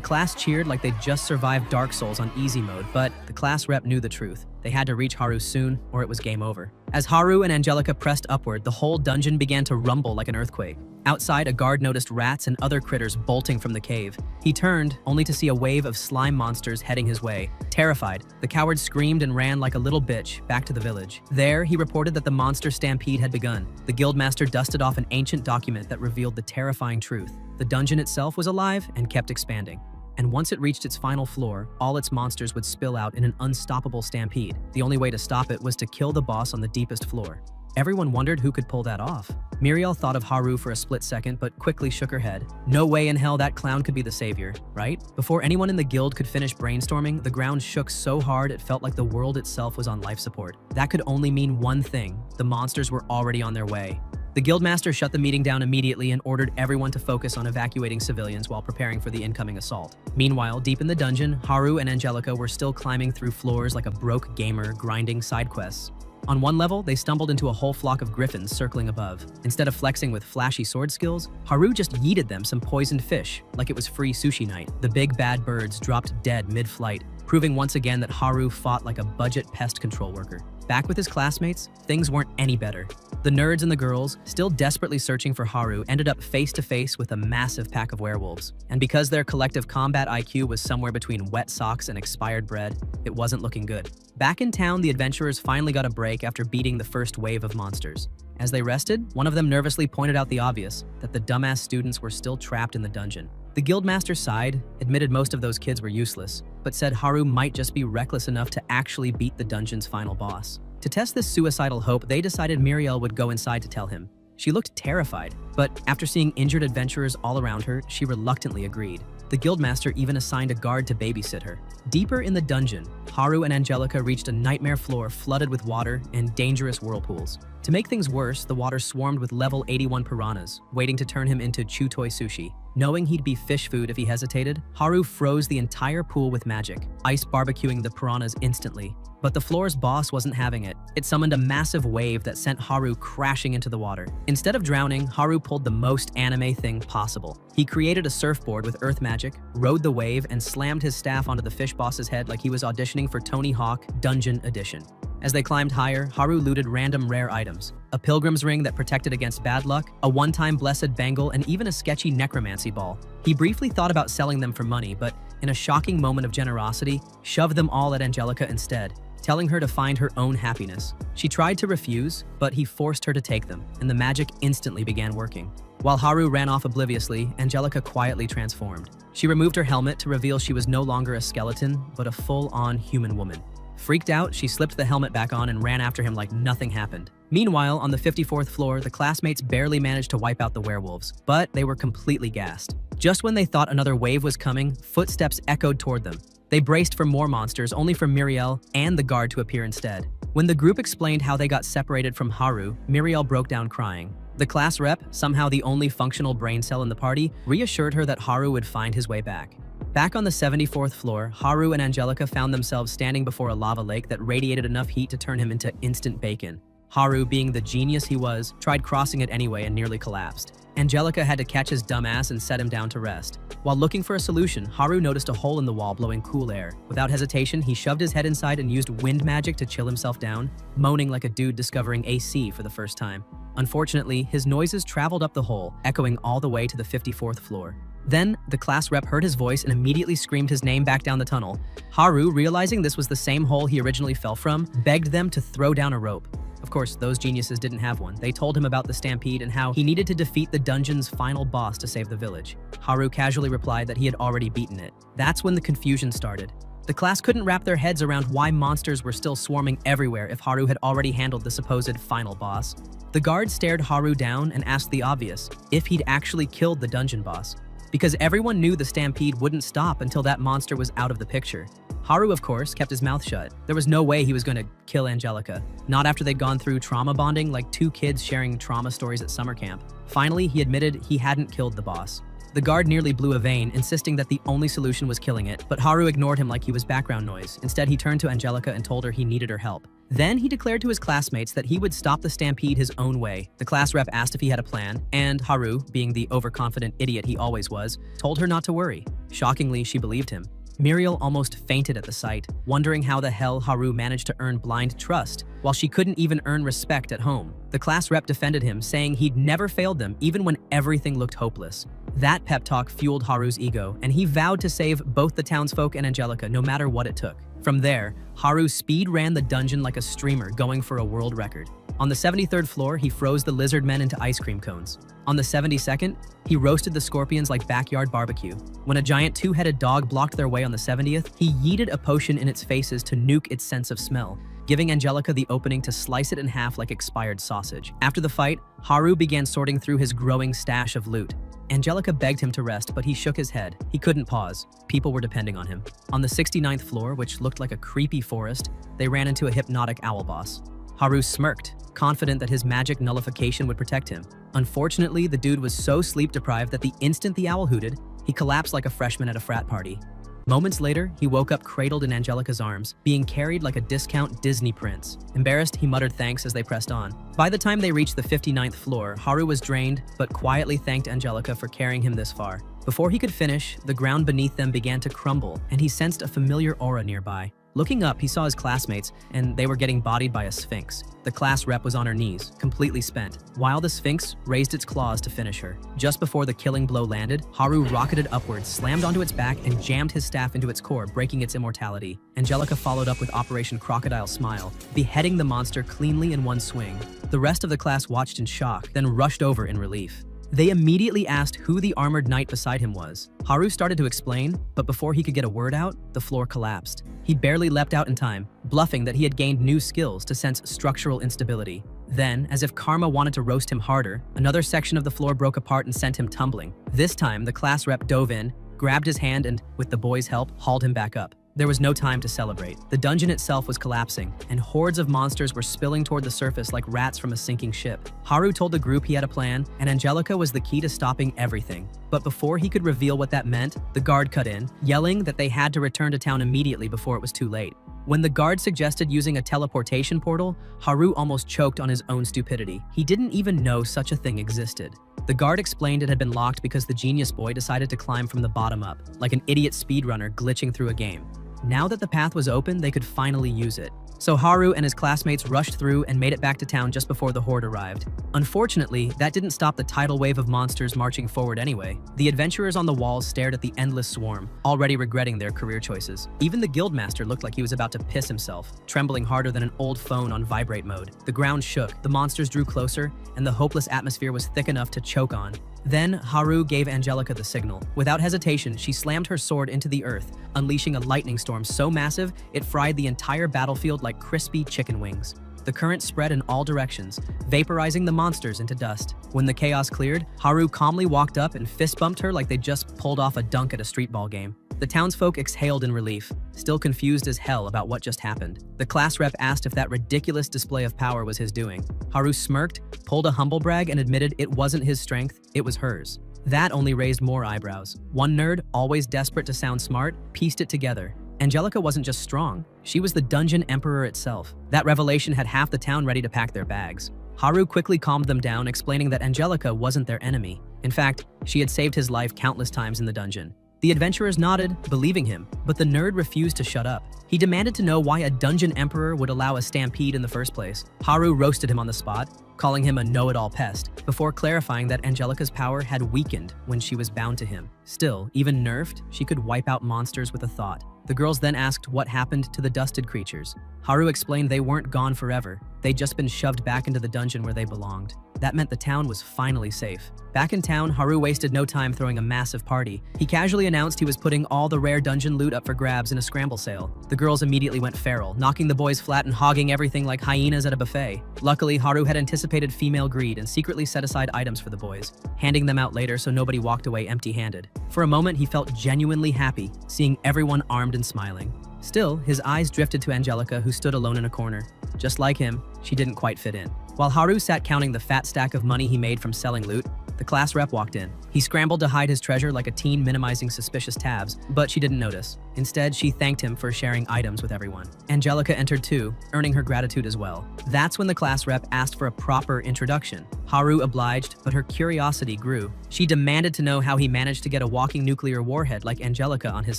A: class cheered like they'd just survived Dark Souls on easy mode, but the class rep knew the truth. They had to reach Haru soon, or it was game over. As Haru and Angelica pressed upward, the whole dungeon began to rumble like an earthquake. Outside, a guard noticed rats and other critters bolting from the cave. He turned, only to see a wave of slime monsters heading his way. Terrified, the coward screamed and ran like a little bitch back to the village. There, he reported that the monster stampede had begun. The guildmaster dusted off an ancient document that revealed the terrifying truth. The dungeon itself was alive and kept expanding. And once it reached its final floor, all its monsters would spill out in an unstoppable stampede. The only way to stop it was to kill the boss on the deepest floor. Everyone wondered who could pull that off. Muriel thought of Haru for a split second, but quickly shook her head. No way in hell that clown could be the savior, right? Before anyone in the guild could finish brainstorming, the ground shook so hard it felt like the world itself was on life support. That could only mean one thing: the monsters were already on their way. The guildmaster shut the meeting down immediately and ordered everyone to focus on evacuating civilians while preparing for the incoming assault. Meanwhile, deep in the dungeon, Haru and Angelica were still climbing through floors like a broke gamer grinding side quests. On one level, they stumbled into a whole flock of griffins circling above. Instead of flexing with flashy sword skills, Haru just yeeted them some poisoned fish, like it was free sushi night. The big bad birds dropped dead mid-flight, proving once again that Haru fought like a budget pest control worker. Back with his classmates, things weren't any better. The nerds and the girls, still desperately searching for Haru, ended up face to face with a massive pack of werewolves. And because their collective combat IQ was somewhere between wet socks and expired bread, it wasn't looking good. Back in town, the adventurers finally got a break after beating the first wave of monsters. As they rested, one of them nervously pointed out the obvious, that the dumbass students were still trapped in the dungeon. The guildmaster sighed, admitted most of those kids were useless, but said Haru might just be reckless enough to actually beat the dungeon's final boss. To test this suicidal hope, they decided Muriel would go inside to tell him. She looked terrified, but after seeing injured adventurers all around her, she reluctantly agreed. The guildmaster even assigned a guard to babysit her. Deeper in the dungeon, Haru and Angelica reached a nightmare floor flooded with water and dangerous whirlpools. To make things worse, the water swarmed with level 81 piranhas, waiting to turn him into chutoi sushi. Knowing he'd be fish food if he hesitated, Haru froze the entire pool with magic, ice barbecuing the piranhas instantly. But the floor's boss wasn't having it. It summoned a massive wave that sent Haru crashing into the water. Instead of drowning, Haru pulled the most anime thing possible. He created a surfboard with earth magic, rode the wave, and slammed his staff onto the fish boss's head like he was auditioning for Tony Hawk Dungeon Edition. As they climbed higher, Haru looted random rare items. A pilgrim's ring that protected against bad luck, a one-time blessed bangle, and even a sketchy necromancy ball. He briefly thought about selling them for money, but in a shocking moment of generosity, shoved them all at Angelica instead, telling her to find her own happiness. She tried to refuse, but he forced her to take them, and the magic instantly began working. While Haru ran off obliviously, Angelica quietly transformed. She removed her helmet to reveal she was no longer a skeleton, but a full-on human woman. Freaked out, she slipped the helmet back on and ran after him like nothing happened. Meanwhile, on the 54th floor, the classmates barely managed to wipe out the werewolves, but they were completely gassed. Just when they thought another wave was coming, footsteps echoed toward them. They braced for more monsters, only for Muriel and the guard to appear instead. When the group explained how they got separated from Haru, Muriel broke down crying. The class rep, somehow the only functional brain cell in the party, reassured her that Haru would find his way back. Back on the 74th floor, Haru and Angelica found themselves standing before a lava lake that radiated enough heat to turn him into instant bacon. Haru, being the genius he was, tried crossing it anyway and nearly collapsed. Angelica had to catch his dumbass and set him down to rest. While looking for a solution, Haru noticed a hole in the wall blowing cool air. Without hesitation, he shoved his head inside and used wind magic to chill himself down, moaning like a dude discovering AC for the first time. Unfortunately, his noises traveled up the hole, echoing all the way to the 54th floor. Then, the class rep heard his voice and immediately screamed his name back down the tunnel. Haru, realizing this was the same hole he originally fell from, begged them to throw down a rope. Of course, those geniuses didn't have one. They told him about the stampede and how he needed to defeat the dungeon's final boss to save the village. Haru casually replied that he had already beaten it. That's when the confusion started. The class couldn't wrap their heads around why monsters were still swarming everywhere if Haru had already handled the supposed final boss. The guard stared Haru down and asked the obvious, if he'd actually killed the dungeon boss. Because everyone knew the stampede wouldn't stop until that monster was out of the picture. Haru, of course, kept his mouth shut. There was no way he was going to kill Angelica. Not after they'd gone through trauma bonding like two kids sharing trauma stories at summer camp. Finally, he admitted he hadn't killed the boss. The guard nearly blew a vein, insisting that the only solution was killing it, but Haru ignored him like he was background noise. Instead, he turned to Angelica and told her he needed her help. Then he declared to his classmates that he would stop the stampede his own way. The class rep asked if he had a plan, and Haru, being the overconfident idiot he always was, told her not to worry. Shockingly, she believed him. Muriel almost fainted at the sight, wondering how the hell Haru managed to earn blind trust, while she couldn't even earn respect at home. The class rep defended him, saying he'd never failed them even when everything looked hopeless. That pep talk fueled Haru's ego, and he vowed to save both the townsfolk and Angelica no matter what it took. From there, Haru speed ran the dungeon like a streamer going for a world record. On the 73rd floor, he froze the lizard men into ice cream cones. On the 72nd, he roasted the scorpions like backyard barbecue. When a giant two-headed dog blocked their way on the 70th, he yeeted a potion in its faces to nuke its sense of smell, giving Angelica the opening to slice it in half like expired sausage. After the fight, Haru began sorting through his growing stash of loot. Angelica begged him to rest, but he shook his head. He couldn't pause. People were depending on him. On the 69th floor, which looked like a creepy forest, they ran into a hypnotic owl boss. Haru smirked, confident that his magic nullification would protect him. Unfortunately, the dude was so sleep-deprived that the instant the owl hooted, he collapsed like a freshman at a frat party. Moments later, he woke up cradled in Angelica's arms, being carried like a discount Disney prince. Embarrassed, he muttered thanks as they pressed on. By the time they reached the 59th floor, Haru was drained, but quietly thanked Angelica for carrying him this far. Before he could finish, the ground beneath them began to crumble, and he sensed a familiar aura nearby. Looking up, he saw his classmates, and they were getting bodied by a sphinx. The class rep was on her knees, completely spent, while the sphinx raised its claws to finish her. Just before the killing blow landed, Haru rocketed upwards, slammed onto its back, and jammed his staff into its core, breaking its immortality. Angelica followed up with Operation Crocodile Smile, beheading the monster cleanly in one swing. The rest of the class watched in shock, then rushed over in relief. They immediately asked who the armored knight beside him was. Haru started to explain, but before he could get a word out, the floor collapsed. He barely leapt out in time, bluffing that he had gained new skills to sense structural instability. Then, as if karma wanted to roast him harder, another section of the floor broke apart and sent him tumbling. This time, the class rep dove in, grabbed his hand and, with the boy's help, hauled him back up. There was no time to celebrate. The dungeon itself was collapsing, and hordes of monsters were spilling toward the surface like rats from a sinking ship. Haru told the group he had a plan, and Angelica was the key to stopping everything. But before he could reveal what that meant, the guard cut in, yelling that they had to return to town immediately before it was too late. When the guard suggested using a teleportation portal, Haru almost choked on his own stupidity. He didn't even know such a thing existed. The guard explained it had been locked because the genius boy decided to climb from the bottom up, like an idiot speedrunner glitching through a game. Now that the path was open, they could finally use it. So Haru and his classmates rushed through and made it back to town just before the horde arrived. Unfortunately, that didn't stop the tidal wave of monsters marching forward anyway. The adventurers on the walls stared at the endless swarm, already regretting their career choices. Even the guildmaster looked like he was about to piss himself, trembling harder than an old phone on vibrate mode. The ground shook, the monsters drew closer, and the hopeless atmosphere was thick enough to choke on. Then, Haru gave Angelica the signal. Without hesitation, she slammed her sword into the earth, unleashing a lightning storm so massive it fried the entire battlefield like crispy chicken wings. The current spread in all directions, vaporizing the monsters into dust. When the chaos cleared, Haru calmly walked up and fist-bumped her like they just pulled off a dunk at a street ball game. The townsfolk exhaled in relief, still confused as hell about what just happened. The class rep asked if that ridiculous display of power was his doing. Haru smirked, pulled a humble brag, and admitted it wasn't his strength, it was hers. That only raised more eyebrows. One nerd, always desperate to sound smart, pieced it together. Angelica wasn't just strong, she was the dungeon emperor itself. That revelation had half the town ready to pack their bags. Haru quickly calmed them down, explaining that Angelica wasn't their enemy. In fact, she had saved his life countless times in the dungeon. The adventurers nodded, believing him, but the nerd refused to shut up. He demanded to know why a dungeon emperor would allow a stampede in the first place. Haru roasted him on the spot, calling him a know-it-all pest, before clarifying that Angelica's power had weakened when she was bound to him. Still, even nerfed, she could wipe out monsters with a thought. The girls then asked what happened to the dusted creatures. Haru explained they weren't gone forever. They'd just been shoved back into the dungeon where they belonged. That meant the town was finally safe. Back in town, Haru wasted no time throwing a massive party. He casually announced he was putting all the rare dungeon loot up for grabs in a scramble sale. The girls immediately went feral, knocking the boys flat and hogging everything like hyenas at a buffet. Luckily, Haru had anticipated female greed and secretly set aside items for the boys, handing them out later so nobody walked away empty-handed. For a moment, he felt genuinely happy, seeing everyone armed and smiling. Still, his eyes drifted to Angelica, who stood alone in a corner. Just like him, she didn't quite fit in. While Haru sat counting the fat stack of money he made from selling loot, the class rep walked in. He scrambled to hide his treasure like a teen minimizing suspicious tabs, but she didn't notice. Instead, she thanked him for sharing items with everyone. Angelica entered too, earning her gratitude as well. That's when the class rep asked for a proper introduction. Haru obliged, but her curiosity grew. She demanded to know how he managed to get a walking nuclear warhead like Angelica on his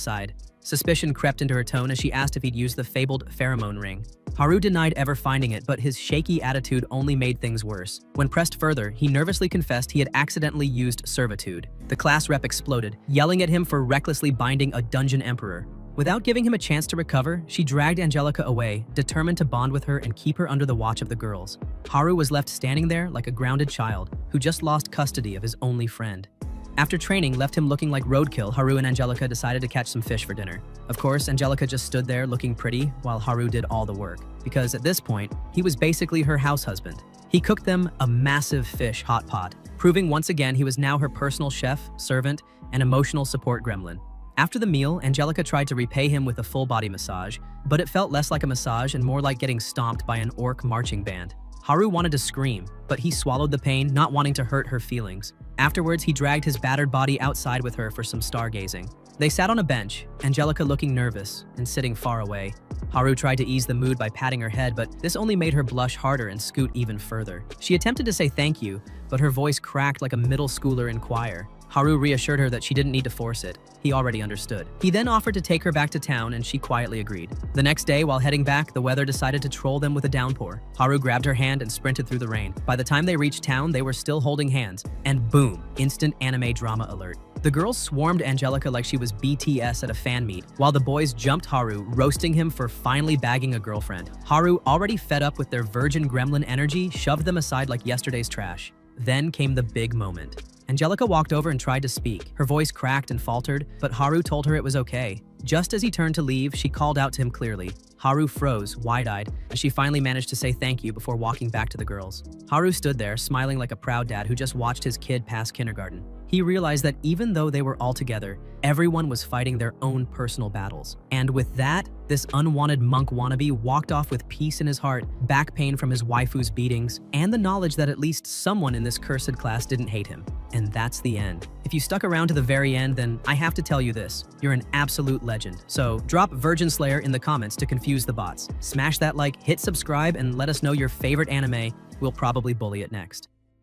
A: side. Suspicion crept into her tone as she asked if he'd used the fabled pheromone ring. Haru denied ever finding it, but his shaky attitude only made things worse. When pressed further, he nervously confessed he had accidentally used servitude. The class rep exploded, yelling at him for recklessly binding a dungeon emperor. Without giving him a chance to recover, she dragged Angelica away, determined to bond with her and keep her under the watch of the girls. Haru was left standing there like a grounded child who just lost custody of his only friend. After training left him looking like roadkill, Haru and Angelica decided to catch some fish for dinner. Of course, Angelica just stood there looking pretty while Haru did all the work, because at this point, he was basically her house husband. He cooked them a massive fish hot pot, proving once again he was now her personal chef, servant, and emotional support gremlin. After the meal, Angelica tried to repay him with a full-body massage, but it felt less like a massage and more like getting stomped by an orc marching band. Haru wanted to scream, but he swallowed the pain, not wanting to hurt her feelings. Afterwards, he dragged his battered body outside with her for some stargazing. They sat on a bench, Angelica looking nervous and sitting far away. Haru tried to ease the mood by patting her head, but this only made her blush harder and scoot even further. She attempted to say thank you, but her voice cracked like a middle schooler in choir. Haru reassured her that she didn't need to force it. He already understood. He then offered to take her back to town, and she quietly agreed. The next day, while heading back, the weather decided to troll them with a downpour. Haru grabbed her hand and sprinted through the rain. By the time they reached town, they were still holding hands, and boom, instant anime drama alert. The girls swarmed Angelica like she was BTS at a fan meet, while the boys jumped Haru, roasting him for finally bagging a girlfriend. Haru, already fed up with their virgin gremlin energy, shoved them aside like yesterday's trash. Then came the big moment. Angelica walked over and tried to speak. Her voice cracked and faltered, but Haru told her it was okay. Just as he turned to leave, she called out to him clearly. Haru froze, wide-eyed, as she finally managed to say thank you before walking back to the girls. Haru stood there, smiling like a proud dad who just watched his kid pass kindergarten. He realized that even though they were all together, everyone was fighting their own personal battles. And with that, this unwanted monk wannabe walked off with peace in his heart, back pain from his waifu's beatings, and the knowledge that at least someone in this cursed class didn't hate him. And that's the end. If you stuck around to the very end, then I have to tell you this. You're an absolute legend. So drop Virgin Slayer in the comments to confuse the bots. Smash that like, hit subscribe, and let us know your favorite anime. We'll probably bully it next.